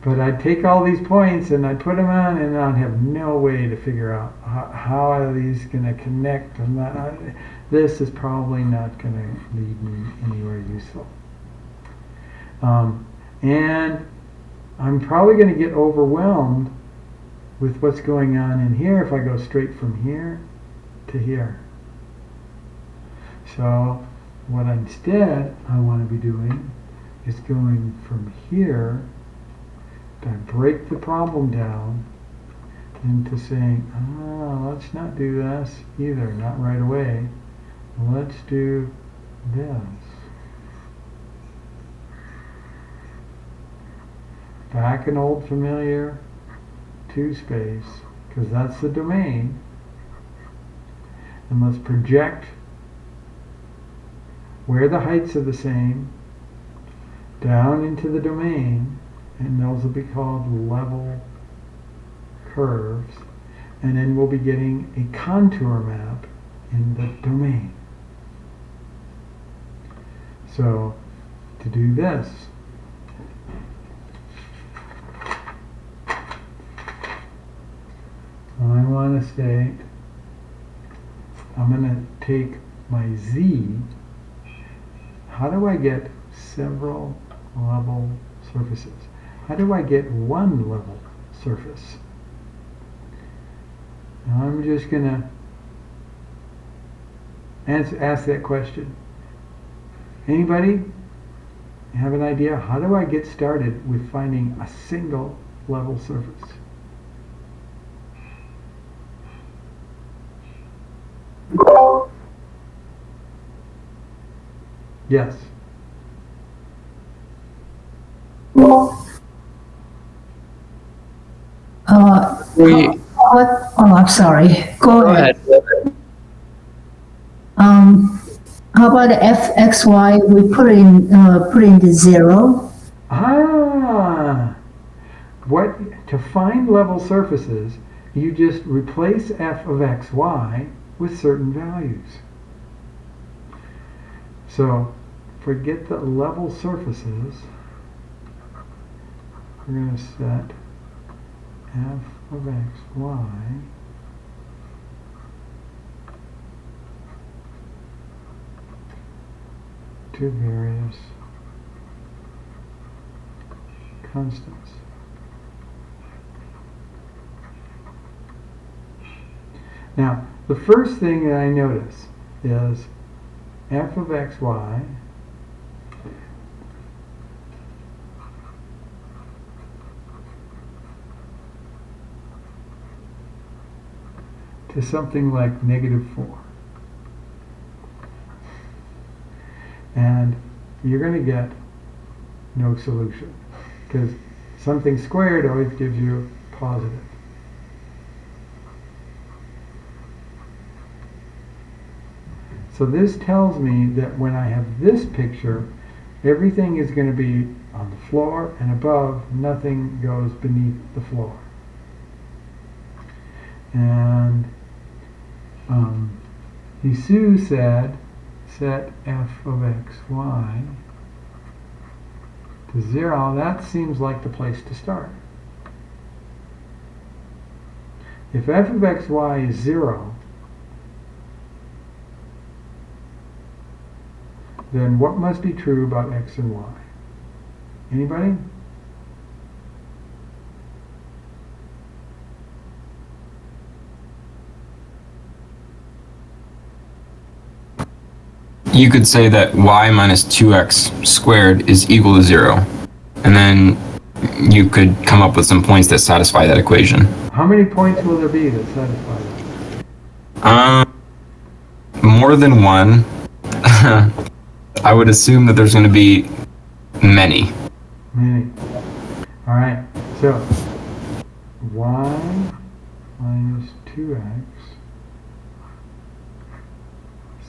But I'd take all these points and I'd put them on and I'd have no way to figure out how are these going to connect. This is probably not going to lead me anywhere useful. And I'm probably going to get overwhelmed with what's going on in here if I go straight from here to here. So what instead I want to be doing is going from here to break the problem down into saying, let's not do this either, not right away. Let's do this. Back an old familiar 2-space, because that's the domain. And let's project where the heights are the same down into the domain, and those will be called level curves. And then we'll be getting a contour map in the domain. So to do this, I want to state, I'm going to take my z. How do I get several level surfaces? How do I get one level surface? Now I'm just going to ask that question. Anybody have an idea? How do I get started with finding a single level surface? Yes. What? Oh, I'm sorry. Go ahead. How about fxy? We put in the 0. What to find level surfaces? You just replace f of xy with certain values. So forget the level surfaces. We're going to set f of xy to various constants. Now, the first thing that I notice is f of xy to something like -4. And you're going to get no solution because something squared always gives you positive. So this tells me that when I have this picture, everything is going to be on the floor and above, nothing goes beneath the floor. And Jesus said, set f of xy to 0. That seems like the place to start. If f of xy is 0, then what must be true about x and y? Anybody? You could say that y minus 2x squared is equal to 0. And then you could come up with some points that satisfy that equation. How many points will there be that satisfy that? More than one. I would assume that there's going to be many. Many. All right. So y minus 2x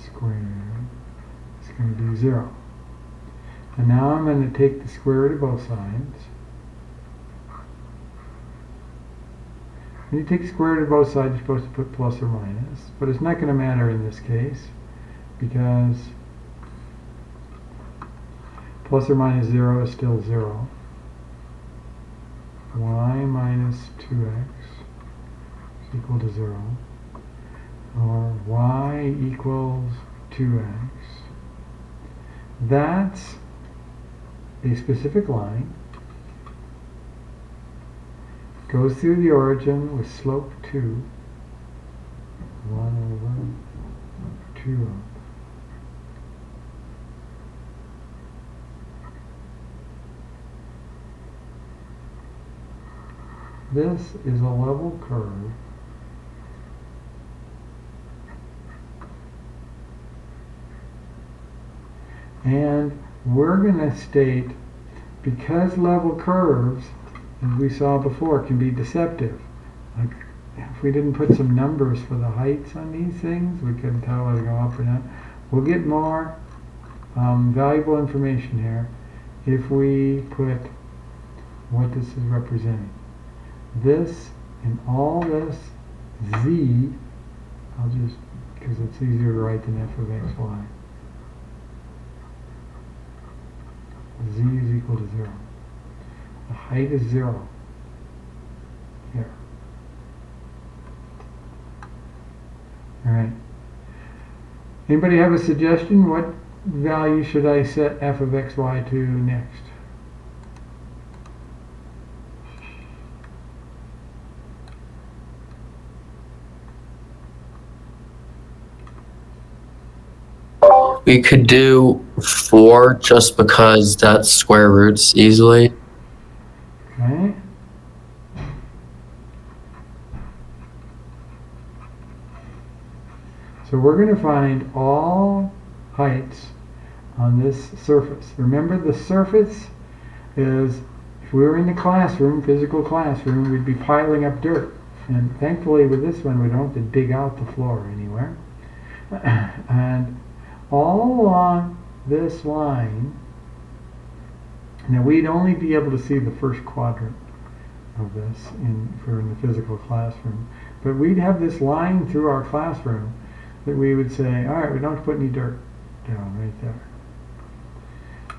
squared is going to be 0. And now I'm going to take the square root of both sides. When you take the square root of both sides, you're supposed to put plus or minus, but it's not going to matter in this case because plus or minus 0 is still 0. Y minus 2x is equal to 0. Or y equals 2x. That's a specific line. Goes through the origin with slope 2. 1 over 2 up. This is a level curve and we're going to state because level curves, as we saw before, can be deceptive. Like if we didn't put some numbers for the heights on these things, we couldn't tell whether they go up or down. We'll get more valuable information here if we put what this is representing. This and all this z, I'll just, because it's easier to write than f of xy. Z is equal to 0. The height is 0. Here. Alright. Anybody have a suggestion? What value should I set f of xy to next? We could do 4 just because that's square roots easily. Okay. So we're going to find all heights on this surface. Remember, the surface is, if we were in the classroom, physical classroom, we'd be piling up dirt. And thankfully with this one, we don't have to dig out the floor anywhere. And all along this line, now we'd only be able to see the first quadrant of this if we were in the physical classroom. But we'd have this line through our classroom that we would say, all right, we don't have to put any dirt down right there.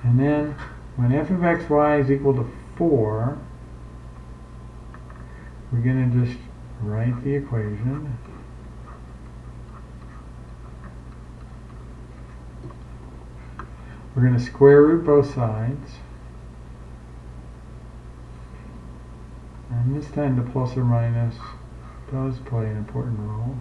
And then when f of xy is equal to 4, we're going to just write the equation. We're going to square root both sides. And this time the plus or minus does play an important role.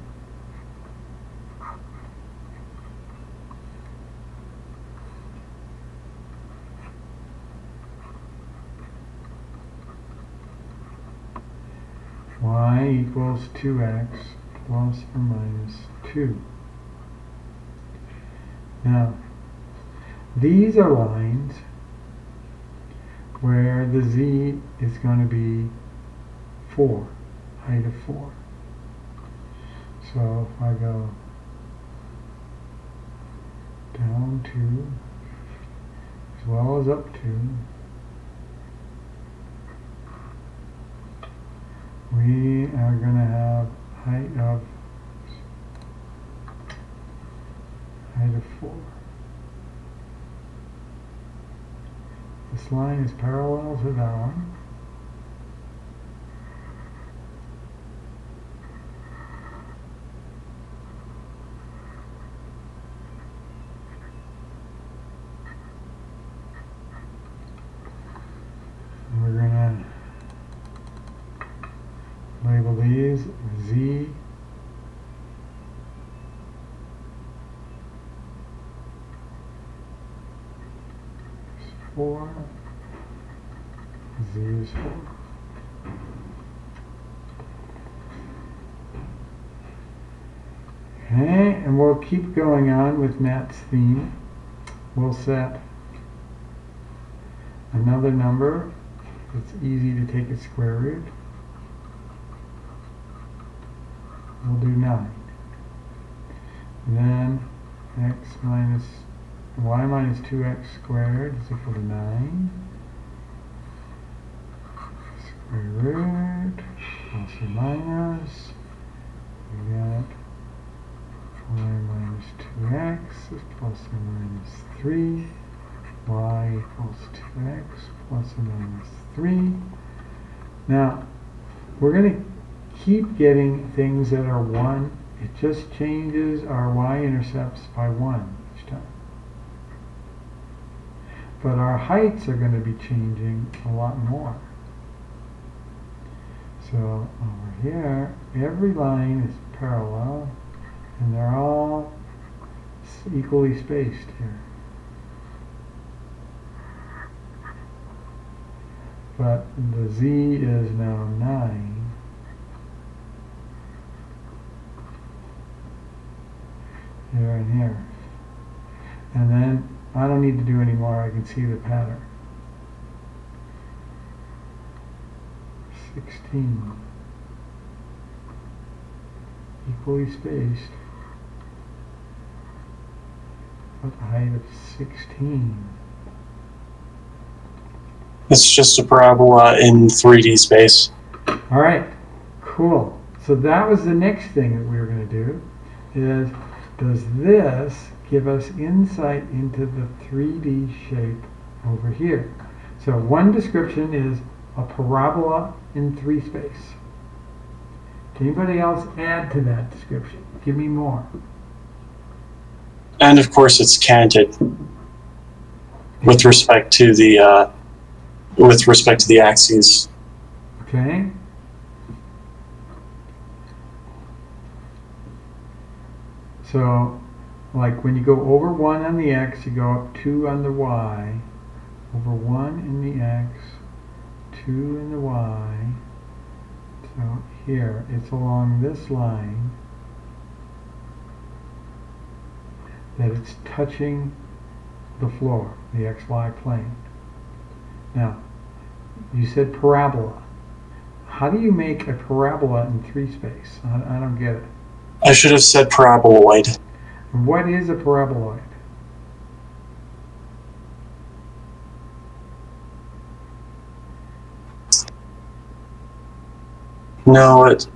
Y equals 2x plus or minus 2. Now, these are lines where the z is going to be 4, height of 4. So if I go down 2 as well as up 2, we are going to have height of 4. This line is parallel to that one. And we're going to label these Z is 4, Z is 4. Okay, and we'll keep going on with Matt's theme. We'll set another number that's easy to take its square root. We'll do 9. And then y minus 2x squared is equal to 9. Square root plus or minus. We got y minus 2x is plus or minus 3. Y equals 2x plus or minus 3. Now, we're going to keep getting things that are 1. It just changes our y-intercepts by 1 each time. But our heights are going to be changing a lot more. So over here, every line is parallel, and they're all equally spaced here. But the z is now 9. Here and here. And then I don't need to do any more, I can see the pattern. 16. Equally spaced. But a height of 16. It's just a parabola in 3D space. Alright, cool. So that was the next thing that we were going to do, is does this give us insight into the 3D shape over here. So one description is a parabola in 3 space. Can anybody else add to that description? Give me more. And of course, it's canted with respect to the axes. Okay? So, like when you go over 1 on the x, you go up 2 on the y. Over 1 in the x, 2 in the y. So here, it's along this line that it's touching the floor, the xy plane. Now, you said parabola. How do you make a parabola in 3 space? I don't get it. I should have said paraboloid. What is a paraboloid? No, it's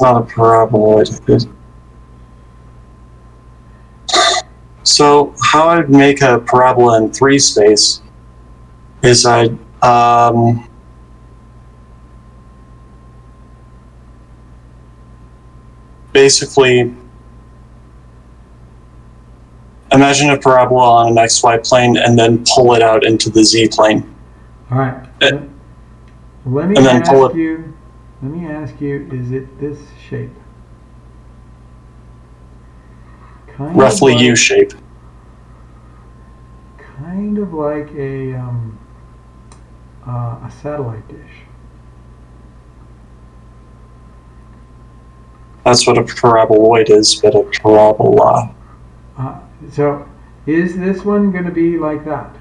not a paraboloid. So how I'd make a parabola in 3 space is I'd basically imagine a parabola on an xy plane and then pull it out into the z plane. All right. And Let me then pull it. ask you, is it this shape? Kind Roughly of like, U shape. Kind of like a satellite dish. That's what a paraboloid is, but a parabola. So, is this one going to be like that?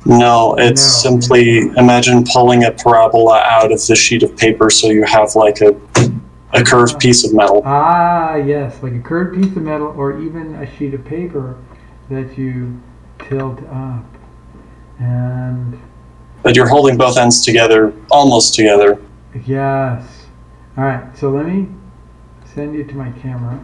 No, it's No, simply it's not. imagine pulling a parabola out of the sheet of paper so you have like a curved piece of metal. Ah, yes, like a curved piece of metal or even a sheet of paper that you tilt up. And But you're holding both ends together, almost together. yes. All right, so let me send you to my camera.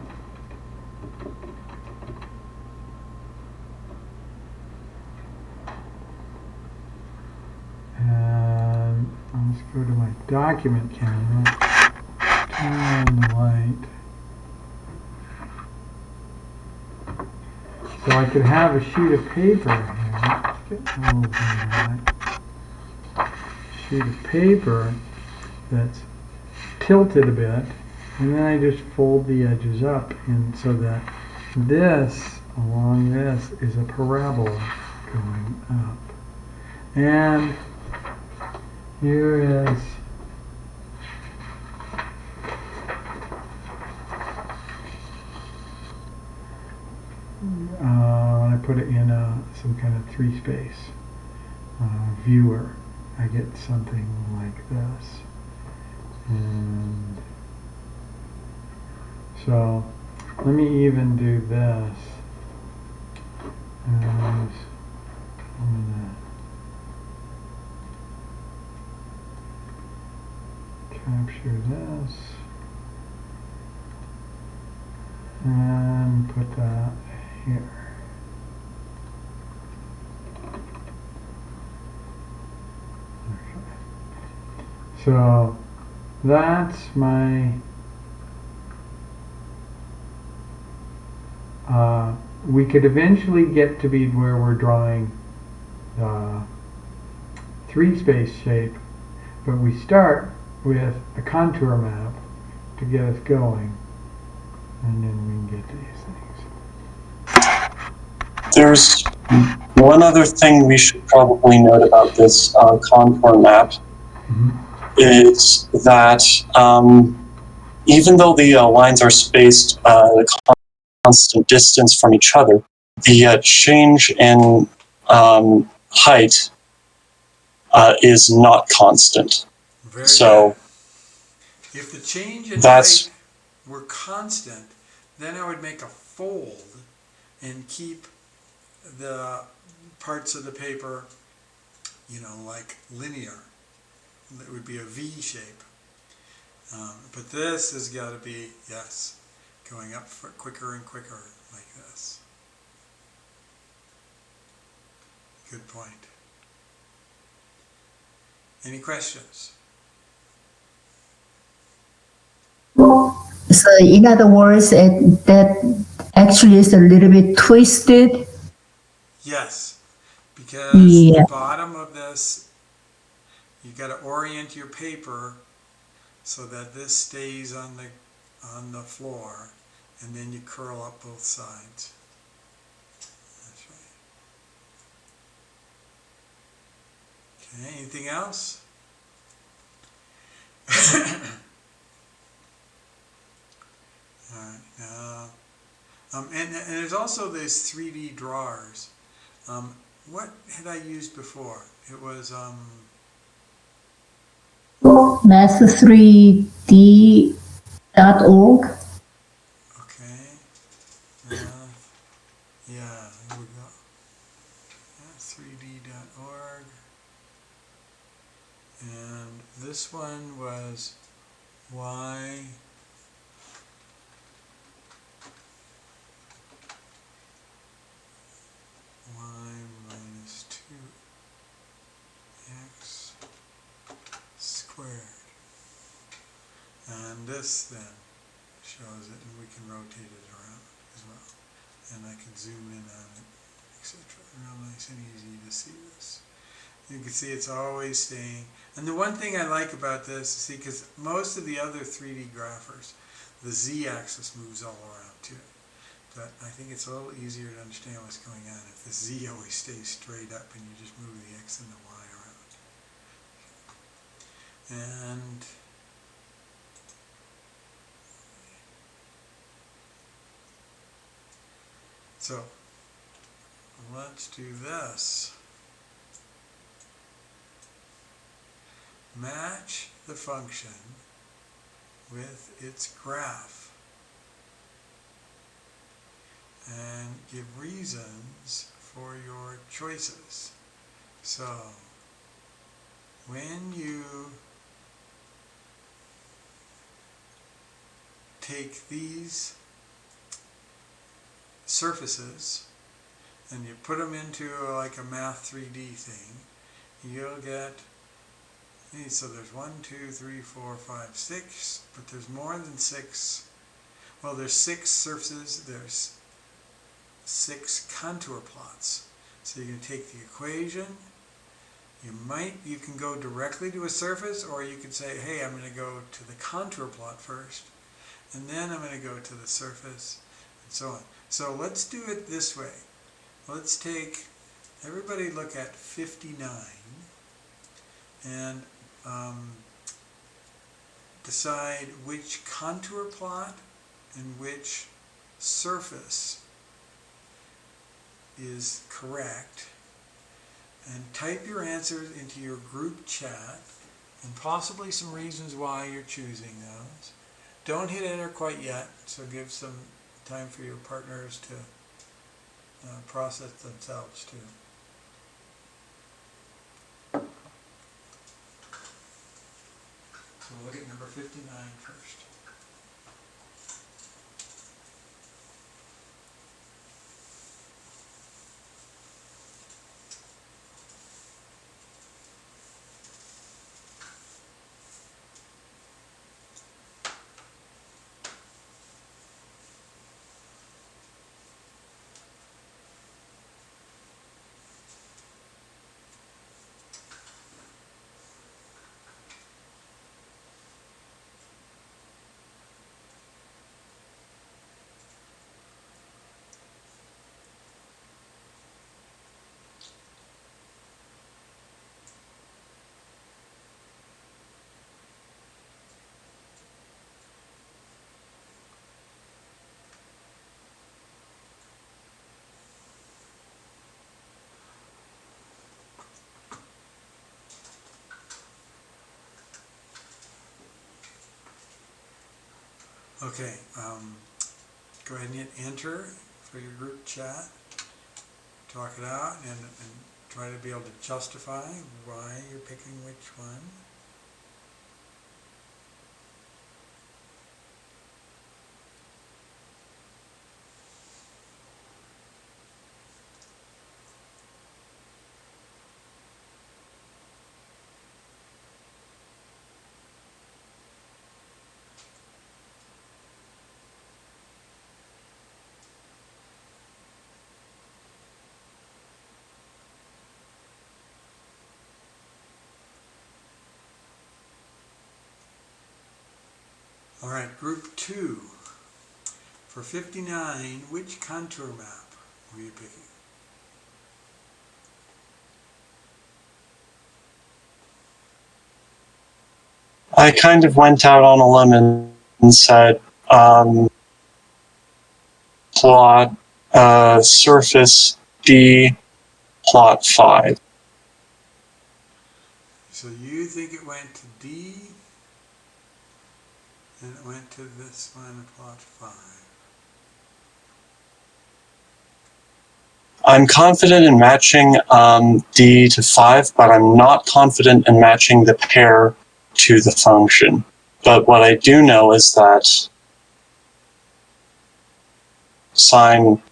And let's go to my document camera. Turn on the light. So I could have a sheet of paper here. Get over that. Sheet of paper that's tilted a bit, and then I just fold the edges up, and so that this along this is a parabola going up. And here is when I put it in some kind of 3 space viewer, I get something like this. And so let me even do this. And I'm gonna capture this and put that here. Okay. So that's my we could eventually get to be where we're drawing the 3 space shape, but we start with a contour map to get us going, and then we can get to these things. There's one other thing we should probably note about this contour map is that even though the lines are spaced a constant distance from each other, the change in height is not constant. Very So good. If the change in that's height were constant, then I would make a fold and keep the parts of the paper, like linear. It would be a V shape. But this has got to be, yes, going up quicker and quicker like this. Good point. Any questions? So in other words, that actually is a little bit twisted. Yes, because Yeah. the bottom of this, you got to orient your paper so that this stays on the floor, and then you curl up both sides. That's right. Okay, anything else? All right, now, and there's also these 3D drawers. What had I used before? It was Math3D.org. okay. Yeah, here we go. 3D.org. And this one was y minus 2x squared. And this then shows it, and we can rotate it around as well. And I can zoom in on it, etc. Real nice and easy to see this. You can see it's always staying. And the one thing I like about this, see, because most of the other 3D graphers, the z-axis moves all around too. But I think it's a little easier to understand what's going on if the z always stays straight up and you just move the x and the y around. And so let's do this. Match the function with its graph and give reasons for your choices. So when you take these surfaces and you put them into like a Math 3D thing, you'll get, so there's 1, 2, 3, 4, 5, 6, but there's more than 6. Well, there's 6 surfaces, there's 6 contour plots. So you can take the equation, you can go directly to a surface, or you could say, hey, I'm going to go to the contour plot first, and then I'm going to go to the surface, and so on. So let's do it this way. Let's take, everybody look at 59, and decide which contour plot and which surface is correct, and type your answers into your group chat and possibly some reasons why you're choosing those. Don't hit enter quite yet, so give some time for your partners to process themselves too. So we'll look at number 59 first. Okay, go ahead and hit enter for your group chat. Talk it out and try to be able to justify why you're picking which one. All right, group 2. For 59, which contour map were you picking? I kind of went out on a limb and said, plot surface D, plot 5. So you think it went to D, and it went to this one, plot 5. I'm confident in matching D to 5, but I'm not confident in matching the pair to the function. But what I do know is that sine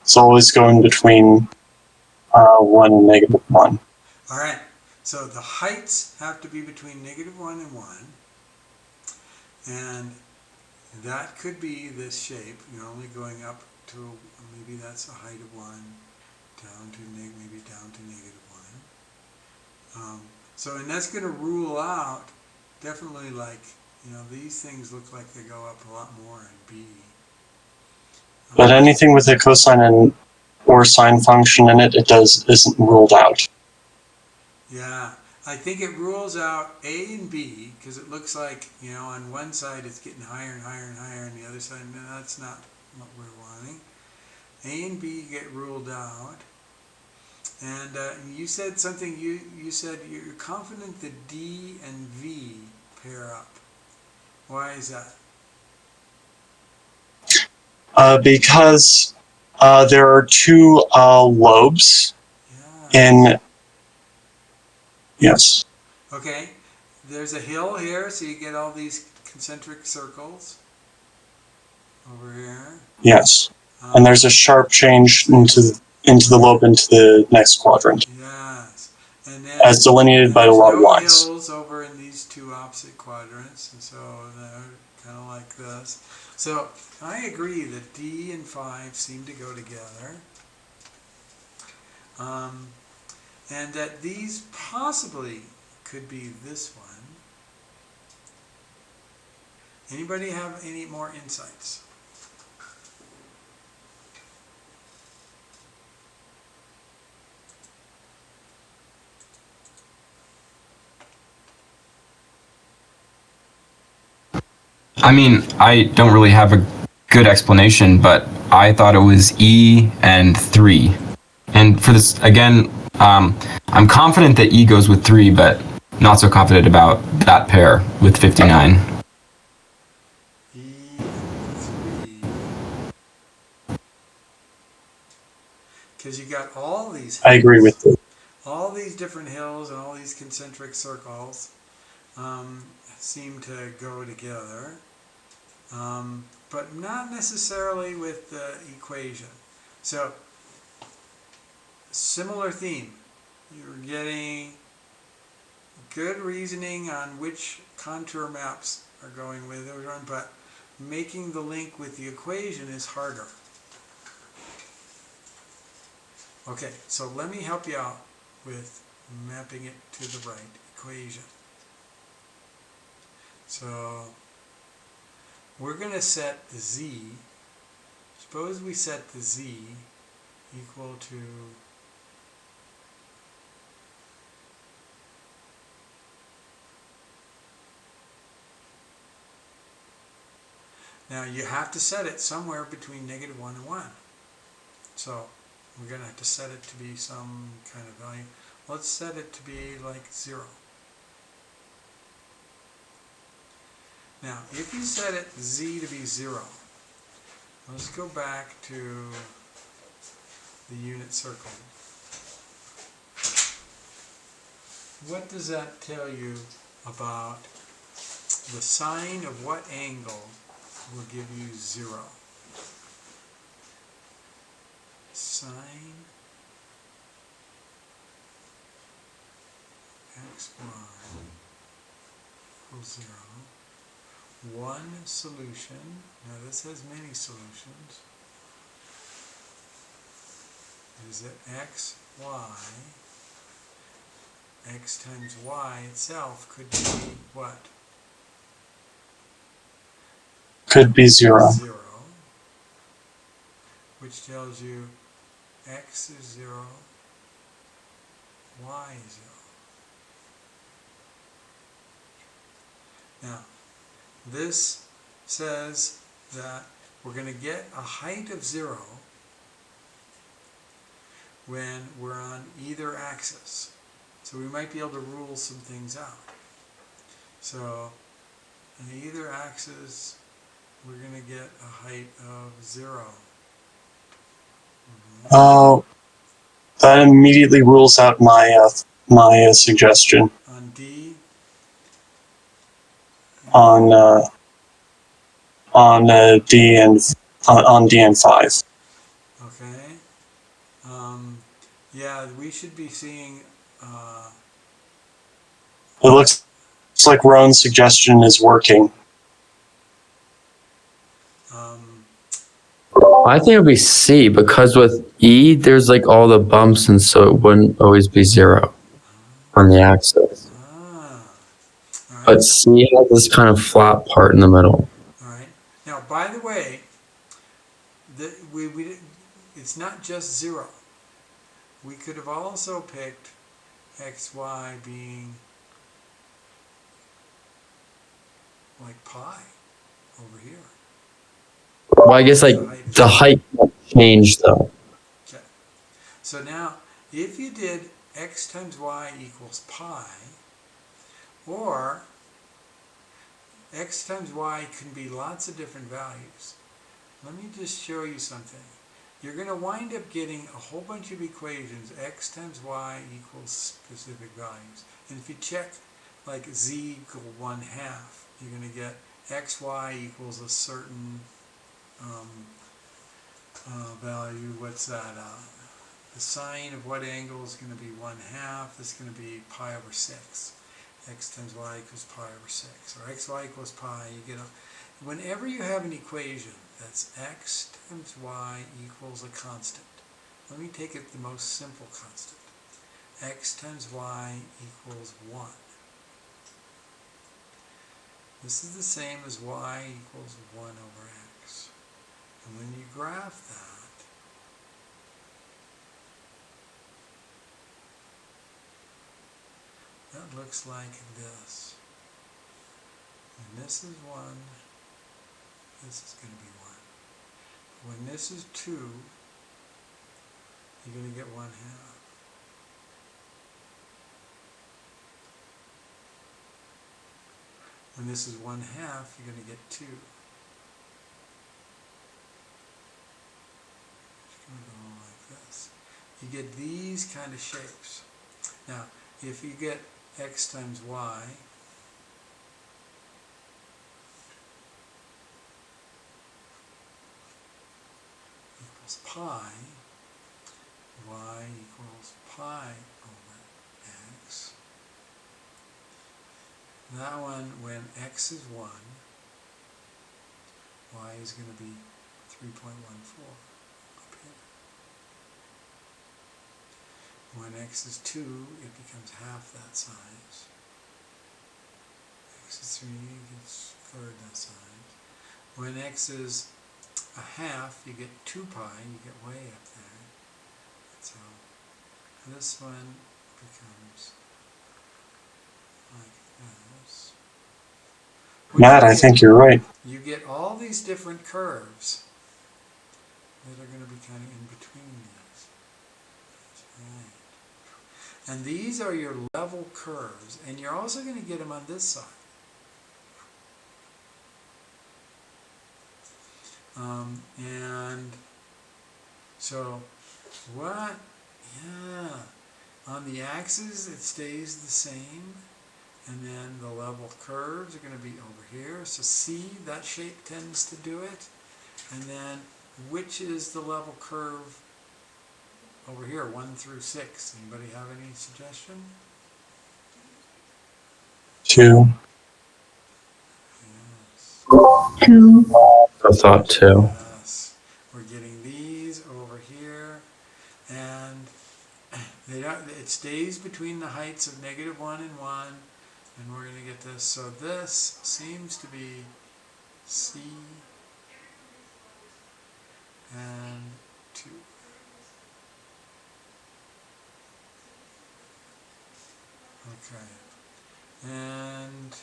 is always going between 1 and -1. All right, so the heights have to be between -1 and 1, and that could be this shape. You're only going up to, maybe that's a height of 1, down to maybe down to -1. So, and that's going to rule out definitely, like, these things look like they go up a lot more in B. But anything with a cosine and or sine function in it, isn't ruled out. Yeah, I think it rules out A and B because it looks like, on one side it's getting higher and higher and higher, and the other side, no, that's not what we're wanting. A and B get ruled out. And you said something, you said you're confident that D and V pair up. Why is that? Because there are two lobes in. Yes. Okay, there's a hill here, so you get all these concentric circles over here. Yes. And there's a sharp change into the lobe into the next quadrant. Yes. And then as delineated by the lobe lines. hills over in these two opposite quadrants, and so they're kind of like this. So I agree that D and 5 seem to go together. And that these possibly could be this one. Anybody have any more insights? I mean, I don't really have a good explanation, but I thought it was E and 3. And for this, again, I'm confident that E goes with 3, but not so confident about that pair with 59. E and 3. Because you got all these hills, I agree with you. all these different hills and all these concentric circles seem to go together, but not necessarily with the equation. So, similar theme. You're getting good reasoning on which contour maps are going with everyone, but making the link with the equation is harder. Okay, so let me help you out with mapping it to the right equation. So we're going to set the z. Suppose we set the z equal to now you have to set it somewhere between -1 and 1. So we're going to have to set it to be some kind of value. Let's set it to be like 0. Now, if you set it z to be 0, let's go back to the unit circle. What does that tell you about the sine of what angle will give you 0? Sine xy equals 0. One solution, now this has many solutions, is that x times y itself could be what? could be 0. 0, which tells you x is 0, y is 0. Now, this says that we're going to get a height of 0 when we're on either axis. So we might be able to rule some things out. So on either axis, we're going to get a height of 0. Oh, that immediately rules out my suggestion On D, on D and on D and 5. okay. Yeah, we should be seeing, It looks like Roan's suggestion is working. I think it would be C because with E, there's like all the bumps, and so it wouldn't always be 0 on the axis. all right. But C has this kind of flat part in the middle. All right. Now, by the way, it's not just 0. We could have also picked x, y being like pi over here. Well, I guess like the height won't change though. Okay. So now, if you did x times y equals pi, or x times y can be lots of different values. Let me just show you something. You're going to wind up getting a whole bunch of equations, x times y equals specific values. And if you check like z equal 1/2, you're going to get xy equals a certain value. What's that? The sine of what angle is going to be 1/2. This is going to be pi over 6. X times y equals pi over 6. Or xy equals pi. You get a, whenever you have an equation that's x times y equals a constant. Let me take it the most simple constant. X times y equals 1. This is the same as y equals 1 over x. And when you graph that looks like this. When this is 1, this is going to be 1. When this is 2, you're going to get 1/2. When this is 1/2, you're going to get 2. It's going to go like this. You get these kind of shapes. Now, if you get x times y equals pi, y equals pi over x. That one, when x is 1, y is going to be 3.14 up here. When x is 2, it becomes half that size. X is 3, it gets third that size. When x is 1/2, you get 2 pi, you get way up there. So this one becomes like this. Matt, I think you're right. You get all these different curves that are going to be kind of in between these. That's right. And these are your level curves, and you're also going to get them on this side. And so what? Yeah. On the axis, it stays the same. And then the level curves are going to be over here. So see, that shape tends to do it. And then which is the level curve over here, 1 through 6? Anybody have any suggestion? 2. Yes. 2. I thought 2. Yes. We're getting these over here. And they don't, it stays between the heights of -1 and 1. And we're going to get this. So this seems to be C Okay. And,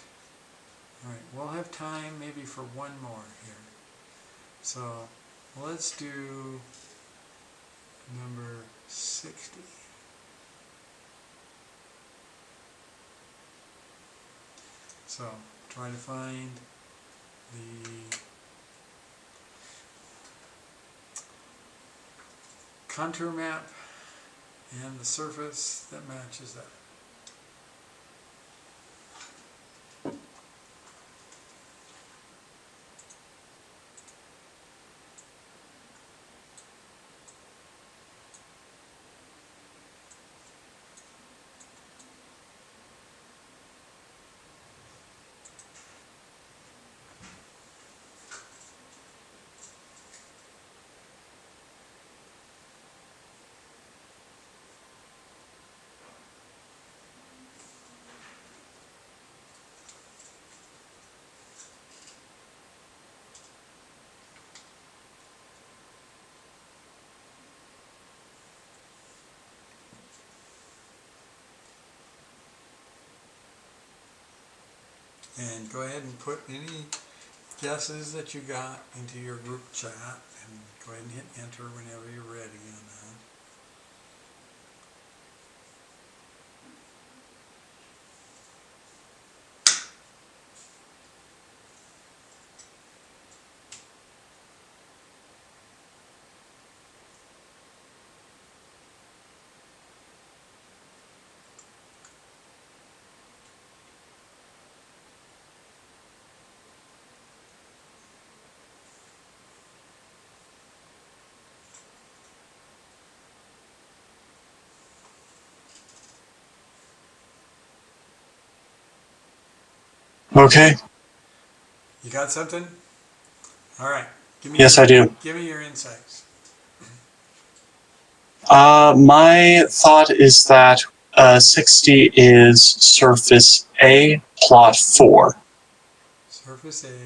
all right, we'll have time maybe for one more here. So let's do number 60. So try to find the contour map and the surface that matches that. And go ahead and put any guesses that you got into your group chat, and go ahead and hit enter whenever you're ready on that. Okay. You got something? All right. Give me Yes, I do. Give me your insights. My thought is that 60 is surface A, plot 4. Surface A,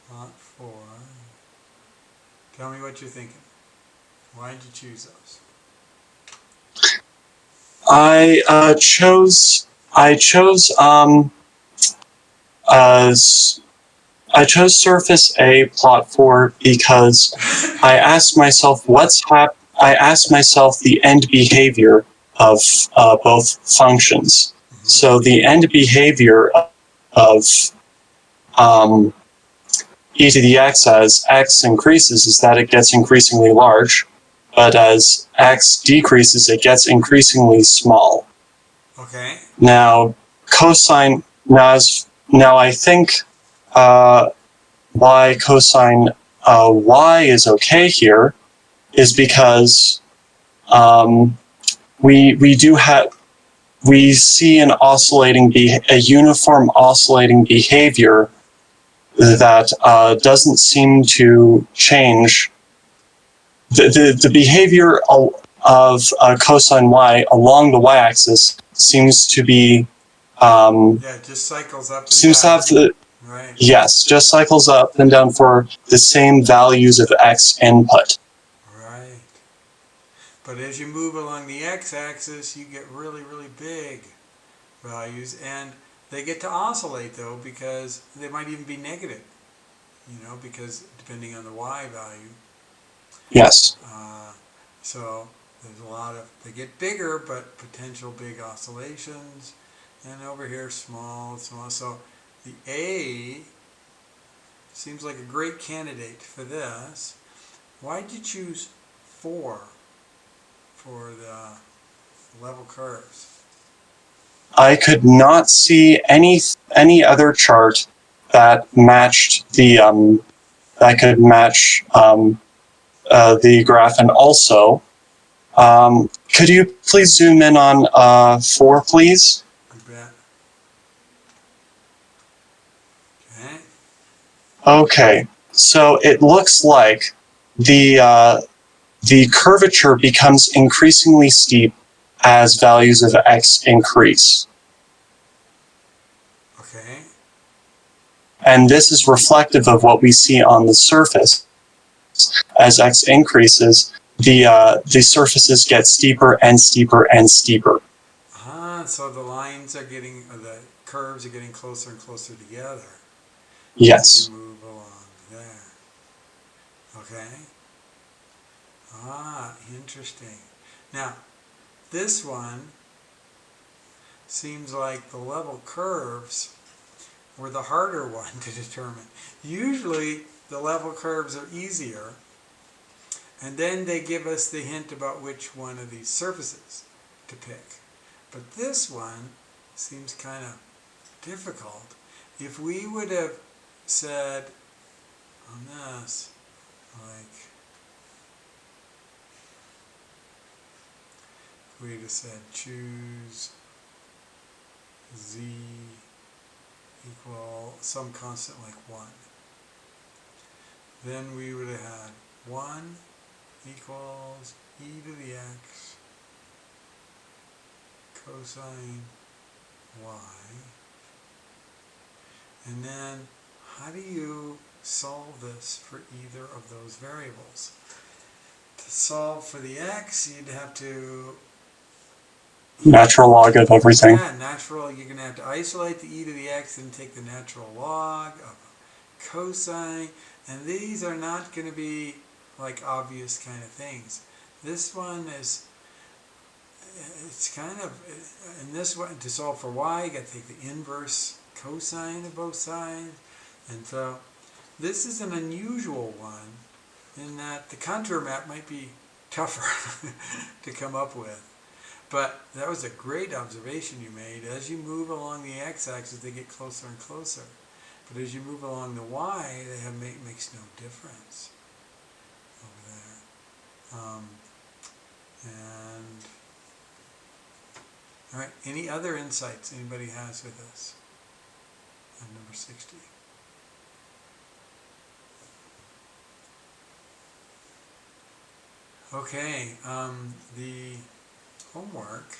plot 4. Tell me what you're thinking. Why did you choose those? I chose surface A, plot 4 because I asked myself I asked myself the end behavior of both functions. Mm-hmm. So the end behavior of e to the x as x increases is that it gets increasingly large, but as x decreases, it gets increasingly small. Okay. Now, cosine. Now I think why cosine y is okay here is because we see a uniform oscillating behavior that doesn't seem to change. The behavior of cosine y along the y-axis seems to be it just cycles up and seems down. to have Right. yes, just cycles up and down for the same values of x input. Right. But as you move along the x-axis, you get really, really big values, and they get to oscillate though because they might even be negative. Because depending on the y value. Yes. So there's a lot of, they get bigger, but potential big oscillations. And over here, small. So the A seems like a great candidate for this. Why did you choose 4 for the level curves? I could not see any other chart that matched the that could match the graph, and also could you please zoom in on 4, please? You bet. Okay. Okay, so it looks like the curvature becomes increasingly steep as values of x increase. Okay. And this is reflective of what we see on the surface. As x increases, the surfaces get steeper and steeper and steeper. so the lines are getting, or the curves are getting closer and closer together. Yes. As you move along there. Okay? Ah, interesting. Now, this one seems like the level curves were the harder one to determine. Usually, the level curves are easier, and then they give us the hint about which one of these surfaces to pick. But this one seems kind of difficult. If we would have said on this, like, we'd have said choose z equal some constant like 1. Then we would have had 1 equals e to the x cosine y. And then how do you solve this for either of those variables? To solve for the x, you'd have to Natural log of everything. Yeah, natural. You're going to have to isolate the e to the x and take the natural log of cosine. And these are not going to be like obvious kind of things. This one is, it's kind of, in this one, to solve for y, you got to take the inverse cosine of both sides. And so this is an unusual one in that the contour map might be tougher to come up with. But that was a great observation you made. As you move along the x-axis, they get closer and closer. But as you move along the y, they have makes no difference over there. And all right, any other insights anybody has with us on number 60? Okay, the homework,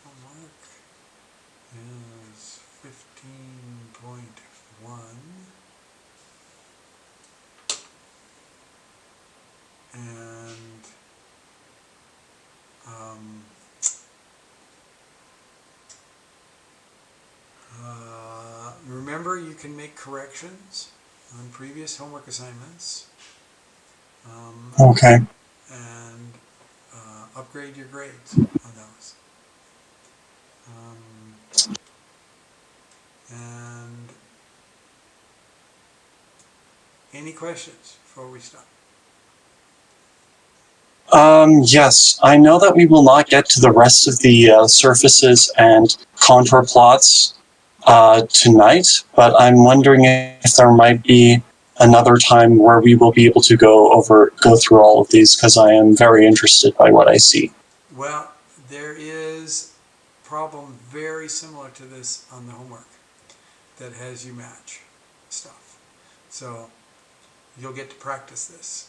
homework is 15.1, and remember you can make corrections on previous homework assignments. Okay. And upgrade your grades on those. And any questions before we stop? Yes, I know that we will not get to the rest of the surfaces and contour plots tonight, but I'm wondering if there might be another time where we will be able to go through all of these, because I am very interested by what I see. Well, there is a problem very similar to this on the homework that has you match stuff. So you'll get to practice this.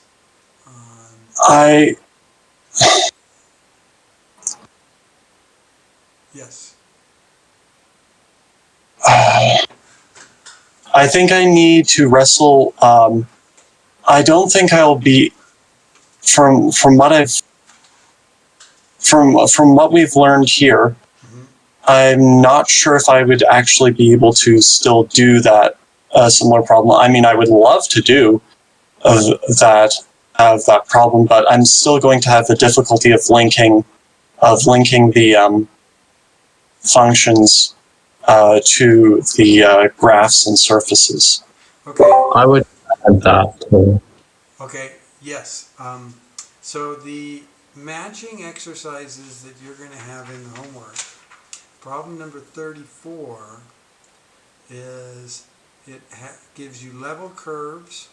Yes. I think I need to wrestle. I don't think I'll be from what we've learned here. I'm not sure if I would actually be able to still do that similar problem. I mean, I would love to do that problem, but I'm still going to have the difficulty of linking the functions to the graphs and surfaces. Okay. I would add that too. Okay. Yes. So the matching exercises that you're going to have in the homework, problem number 34 is it gives you level curves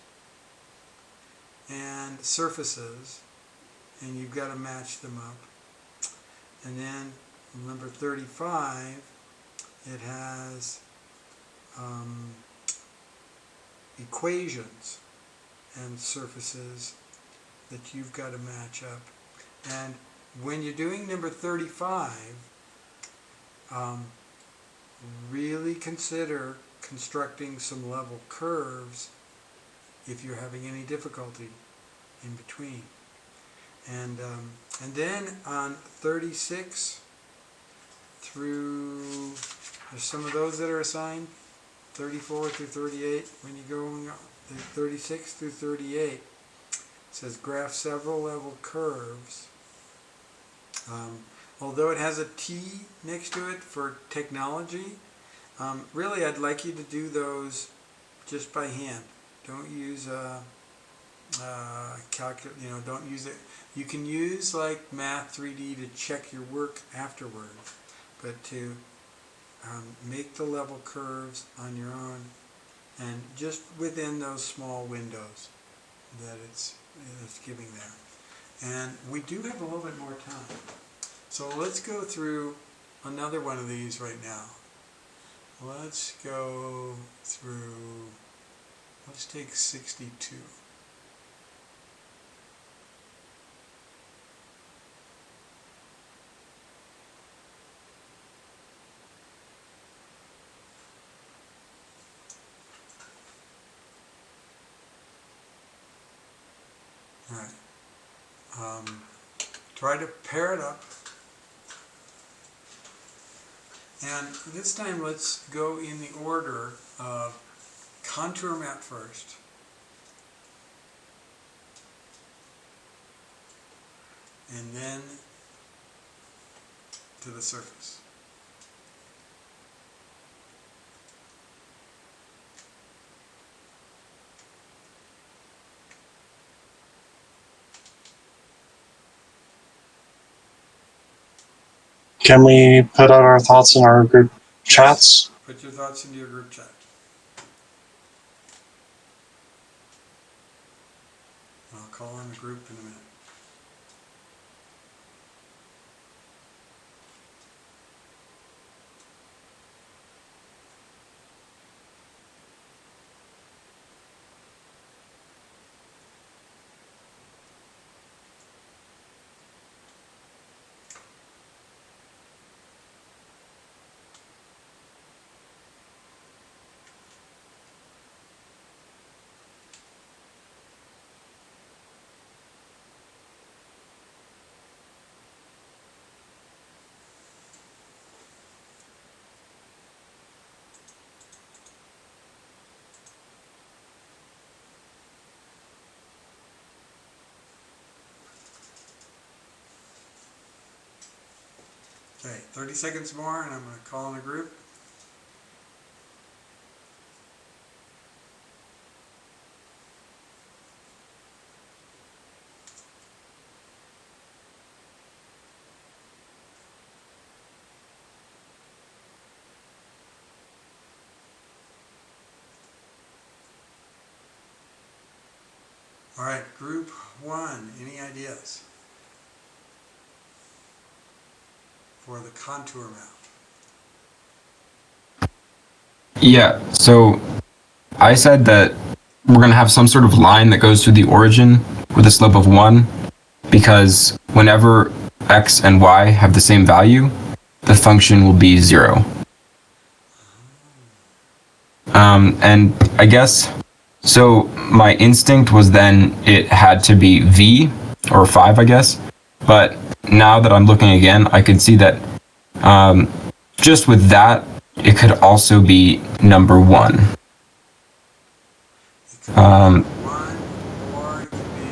and surfaces, and you've got to match them up. And then number 35, it has equations and surfaces that you've got to match up. And when you're doing number 35, really consider constructing some level curves if you're having any difficulty in between. And then on 36, through, there's some of those that are assigned, 34 through 38. When you go 36 through 38, it says graph several level curves. Although it has a T next to it for technology, really I'd like you to do those just by hand. Don't use don't use it. You can use like Math 3D to check your work afterwards, but to make the level curves on your own and just within those small windows that it's giving there. And we do have a little bit more time. So let's go through another one of these right now. Let's go through, let's take 62. All right. Try to pair it up. And this time let's go in the order of contour map first. And then to the surface. Can we put out our thoughts in our group chats? Put your thoughts into your group chat. I'll call on the group in a minute. Okay, 30 seconds more and I'm going to call in a group. All right, group one, any ideas for the contour map? Yeah, so I said that we're going to have some sort of line that goes through the origin with a slope of 1, because whenever x and y have the same value, the function will be 0. And I guess, so my instinct was then it had to be v, or 5, I guess. But now that I'm looking again, I could see that just with that, it could also be number 1. It could be 1, or it could be,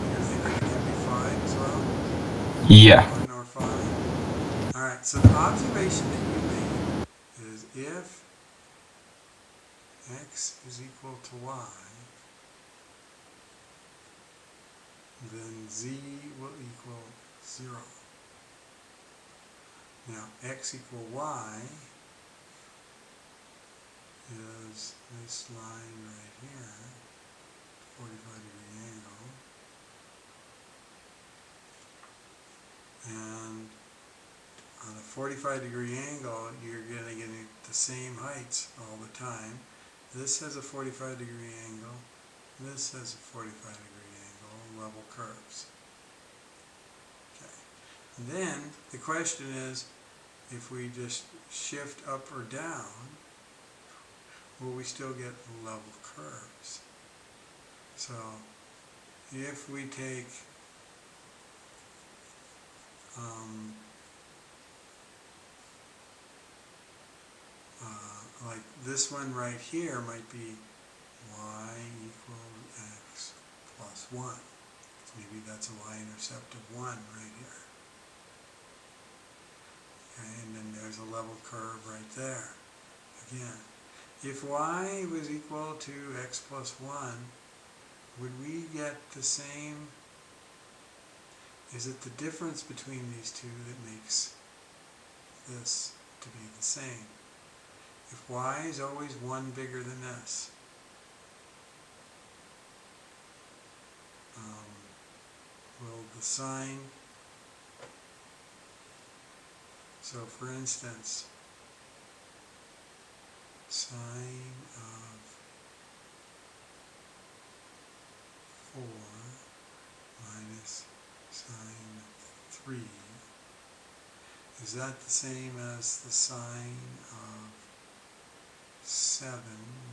you're thinking it could be 5 as well? Yeah. 1 or 5. All right, so the observation that you made is if x is equal to y, then z will equal 0. Now, x equal y is this line right here, 45-degree angle. And on a 45-degree angle, you're going to get the same heights all the time. This has a 45-degree angle. This has a 45-degree angle, level curves. Okay. And then the question is, if we just shift up or down, will we still get level curves? So if we take like this one right here might be y equals x plus 1. So maybe that's a y-intercept of 1 right here. Okay, and then there's a level curve right there. Again, if y was equal to x plus 1, would we get the same? Is it the difference between these two that makes this to be the same? If y is always 1 bigger than this, will the sign, so for instance, sine of 4 minus sine of 3, is that the same as the sine of 7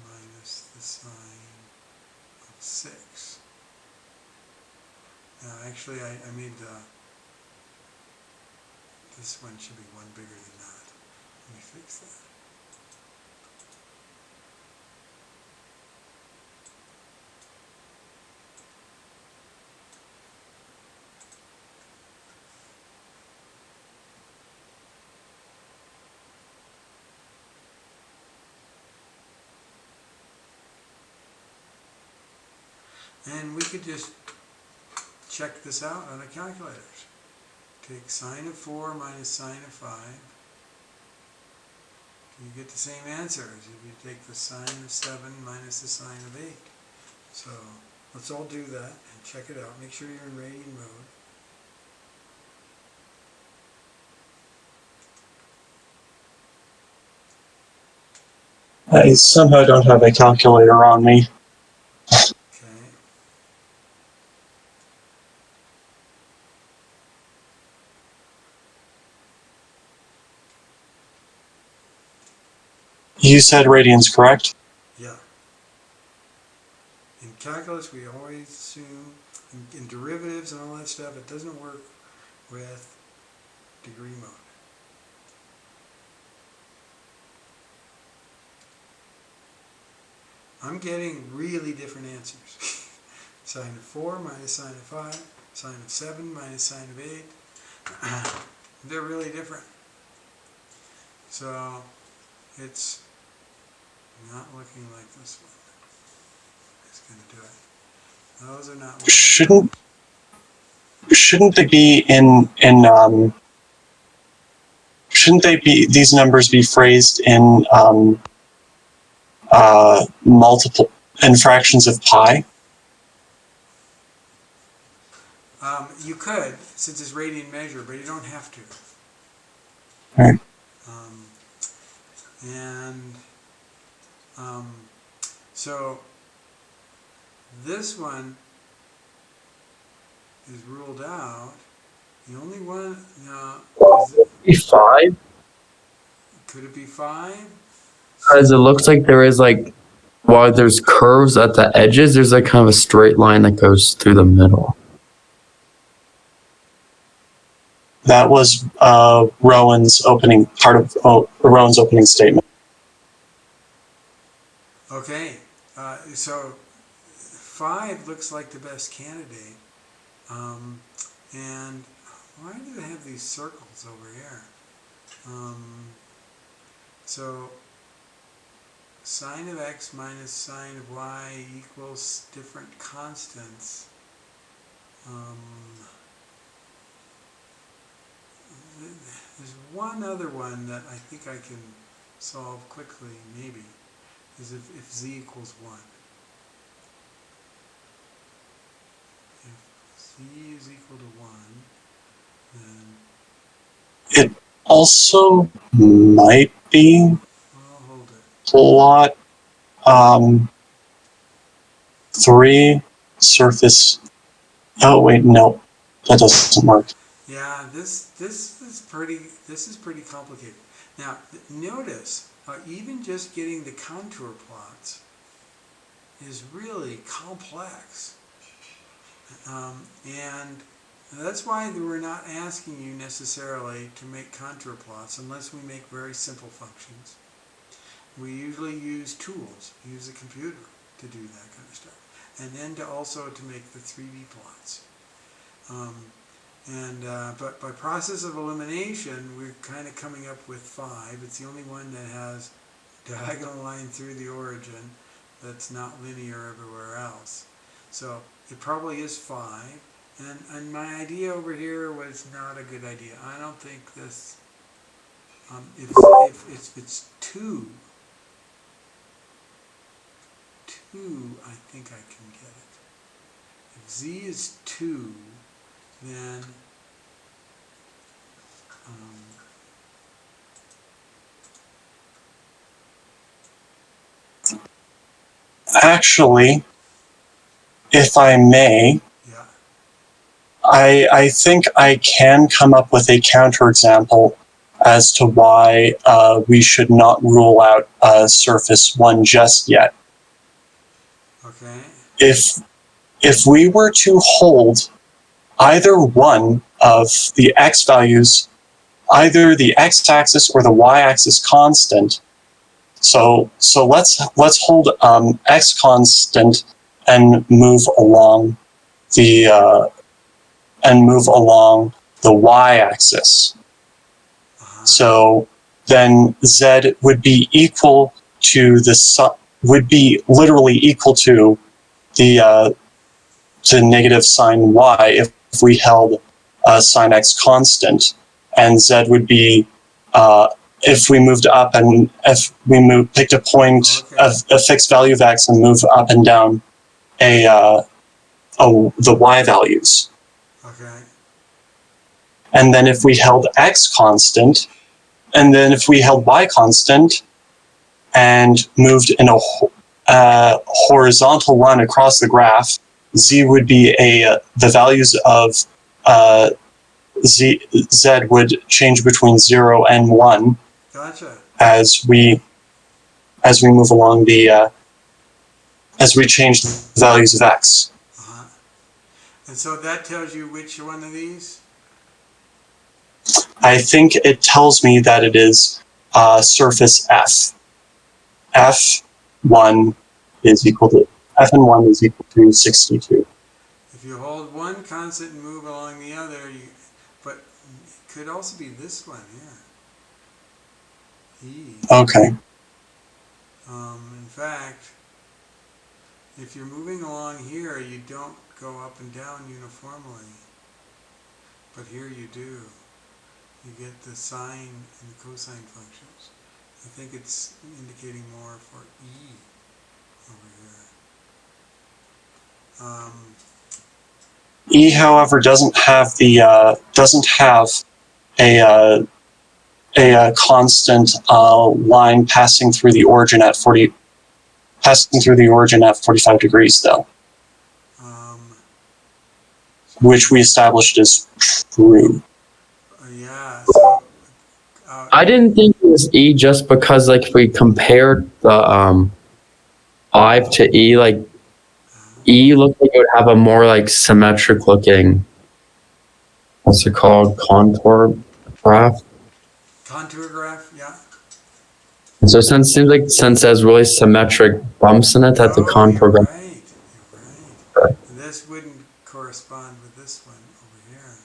minus the sine of 6? Now actually I made this one should be 1 bigger than that. Let me fix that. And we could just check this out on a calculator. Take sine of 4 minus sine of 5. You get the same answer as if you take the sine of 7 minus the sine of 8. So let's all do that and check it out. Make sure you're in radian mode. I somehow don't have a calculator on me. Okay. You said radians, correct? Yeah. In calculus, we always assume, in derivatives and all that stuff, it doesn't work with degree mode. I'm getting really different answers. Sine of 4 minus sine of 5, sine of 7 minus sine of 8. They're really different. So it's not looking like this one. It's going to do it. Those are not. Shouldn't they be shouldn't they be, these numbers be phrased in multiple, in fractions of pi? You could, since it's radian measure, but you don't have to. Right. So this one is ruled out. The only one now is, 5? could it be 5? Because it looks like there is like, while there's curves at the edges, there's like kind of a straight line that goes through the middle. That was Rowan's opening, part of Rowan's opening statement. Okay, so 5 looks like the best candidate. And why do they have these circles over here? So sine of x minus sine of y equals different constants. There's one other one that I think I can solve quickly, maybe, is if z equals 1. If z is equal to 1, then... It also might be I'll hold it. plot 3 surface. Oh wait, no, that doesn't work. Yeah, this is pretty complicated. Now notice how even just getting the contour plots is really complex, and that's why we're not asking you necessarily to make contour plots unless we make very simple functions. we usually use tools, use a computer to do that kind of stuff. And then to make the 3D plots. But by process of elimination, we're kind of coming up with 5. It's the only one that has diagonal line through the origin that's not linear everywhere else. So it probably is 5. And my idea over here was not a good idea. I don't think this, if it's 2, I think I can get it. If z is 2, then Actually, if I may, yeah. I think I can come up with a counterexample as to why we should not rule out surface 1 just yet. Okay. If we were to hold either one of the x values, either the x-axis or the y-axis constant, so let's hold x constant and move along the y-axis. So then z would be equal to literally equal to the negative sine y if we held sine x constant, and z would be if we moved up and if we picked a point of a fixed value of x and move up and down the y values. Okay. And then if we held x constant, and then if we held y constant and moved in a horizontal line across the graph, z would be the values of z would change between 0 and 1. Gotcha. As we move along as we change the values of x. And so that tells you which one of these? I think it tells me that it is surface f. F1 is equal to Fn1 is equal to 62. If you hold one constant and move along the other, but it could also be this one here. E. Okay. In fact, if you're moving along here, you don't go up and down uniformly. But here you do. You get the sine and the cosine functions. I think it's indicating more for E over here. E, however, doesn't have a constant line passing through the origin at 45 degrees, though, which we established is true. Yeah. So, I didn't think it was E just because, like, if we compared the 5 to E, like, E looked like it would have a more, like, symmetric looking, what's it called, contour graph? Contour graph, yeah. And so since it has really symmetric bumps in it, that the contour graph. Right. You're right. This wouldn't correspond with this one over here.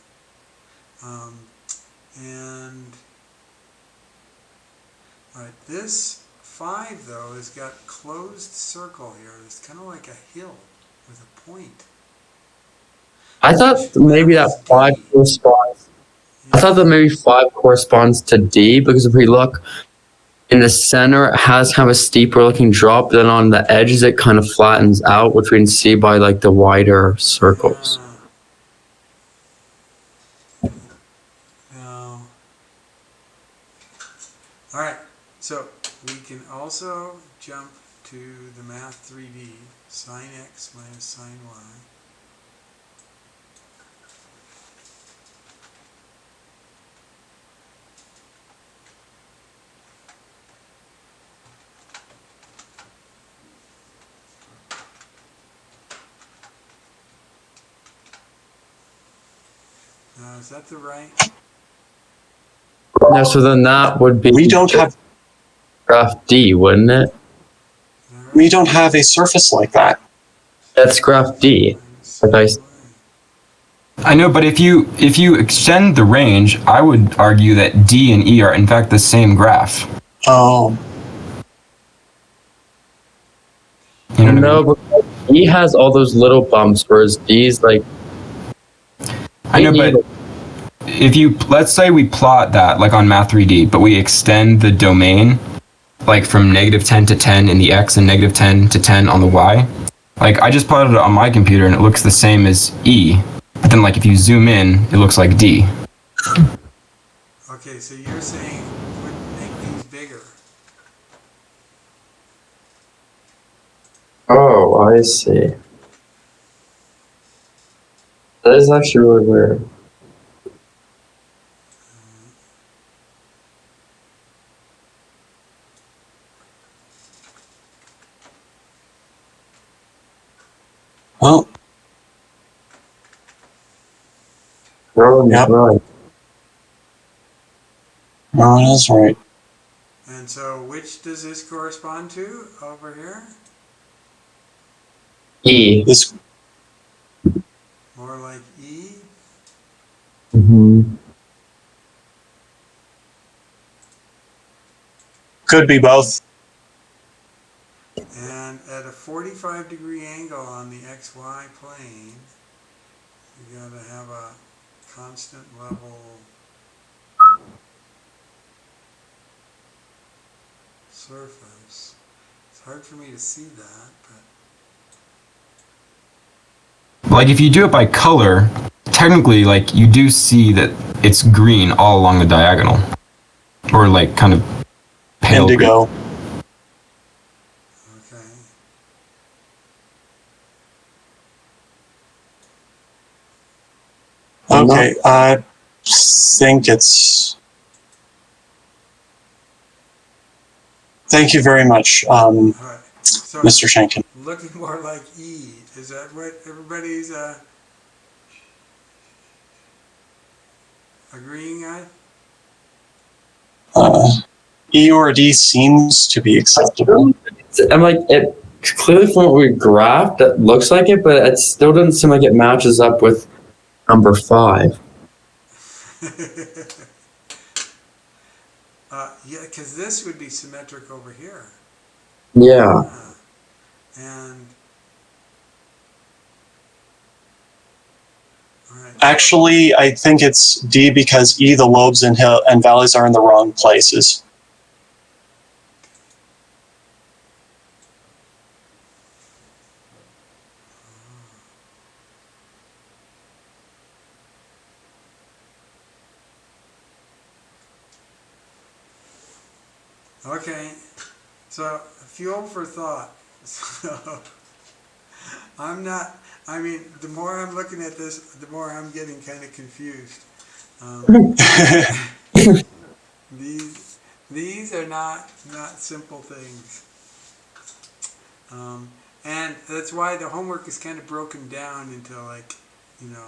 And all right, this 5 though has got closed circle here. It's kind of like a hill with a point. I thought maybe that 5 corresponds. I thought that maybe 5 corresponds to D, because if we look in the center, it has kind of a steeper looking drop. Then on the edges, it kind of flattens out, which we can see by like the wider circles. No. All right, so we can also jump to the math 3D, sine x minus sine y. Now, is that the right? Yeah, so then that would be. We don't have graph D, wouldn't it? We don't have a surface like that. That's graph D. If I, I know, but if you extend the range, I would argue that D and E are in fact the same graph. Oh, You know what I no, mean? but E has all those little bumps, whereas D's like. I know, but if you, let's say we plot that like on Math 3D, but we extend the domain like from -10 to 10 in the X and -10 to 10 on the Y. Like I just plotted it on my computer and it looks the same as E. But then like if you zoom in, it looks like D. Okay, so you're saying would make these bigger. Oh, I see. That is actually really weird. well, Rowan is Yep. right. Rowan is right. And so which does this correspond to over here? E. This More like E? Mm-hmm. could be both. And at a 45-degree angle on the XY plane, you gotta have a constant level surface. It's hard for me to see that, but Like if you do it by color, technically like you do see that it's green all along the diagonal. Or like kind of pale green. Indigo. okay. Okay, I think it's. Thank you very much, All right. So Mr. Shankin. looking more like E. Is that what everybody's agreeing on? E or D seems to be acceptable. I'm like, it clearly from what we graphed, it looks like it, but it still doesn't seem like it matches up with number 5. Yeah, because this would be symmetric over here. Yeah. And all right. Actually, I think it's D because E, the lobes and valleys are in the wrong places. Okay, so fuel for thought. So I'm not. I mean, the more I'm looking at this, the more I'm getting kind of confused. These are not simple things, and that's why the homework is kind of broken down into like, you know,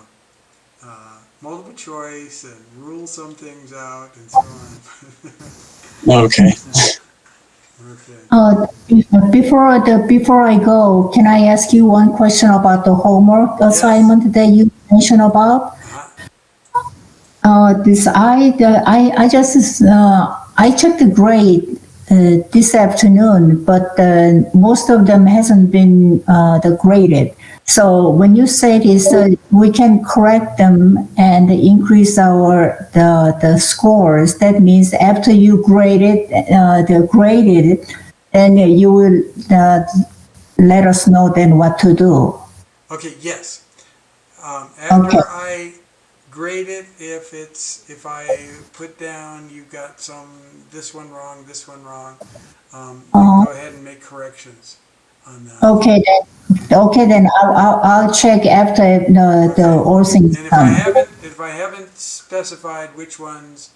multiple choice and rule some things out and so on. Okay. Okay. Before I go, can I ask you one question about the homework assignment that you mentioned about? I checked the grade this afternoon, but most of them hasn't been graded. So when you say this, we can correct them and increase the scores. That means after you graded then you will let us know then what to do. Okay. Yes. After Okay. I grade it, if I put down you got this one wrong, you go ahead and make corrections on that. Okay then I'll check after all things And done. if I haven't specified which ones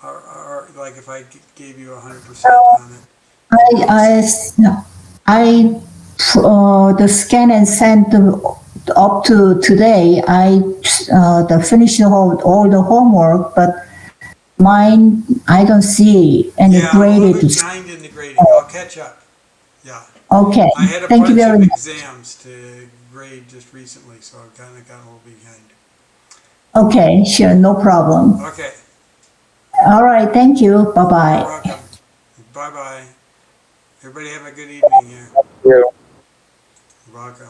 are like if I gave you 100% on it. The scan and send up to today. I finished all the homework, but Mine, I don't see any Yeah, I'm a little graded. bit behind in the grading. I'll catch up. Yeah. Okay, I had a thank you bunch very of much. exams to grade just recently, so I kind of got a little behind. Okay, sure, no problem. Okay, All right, thank you. you're Bye-bye. welcome. Bye-bye. Everybody have a good evening here. Yeah. You're welcome.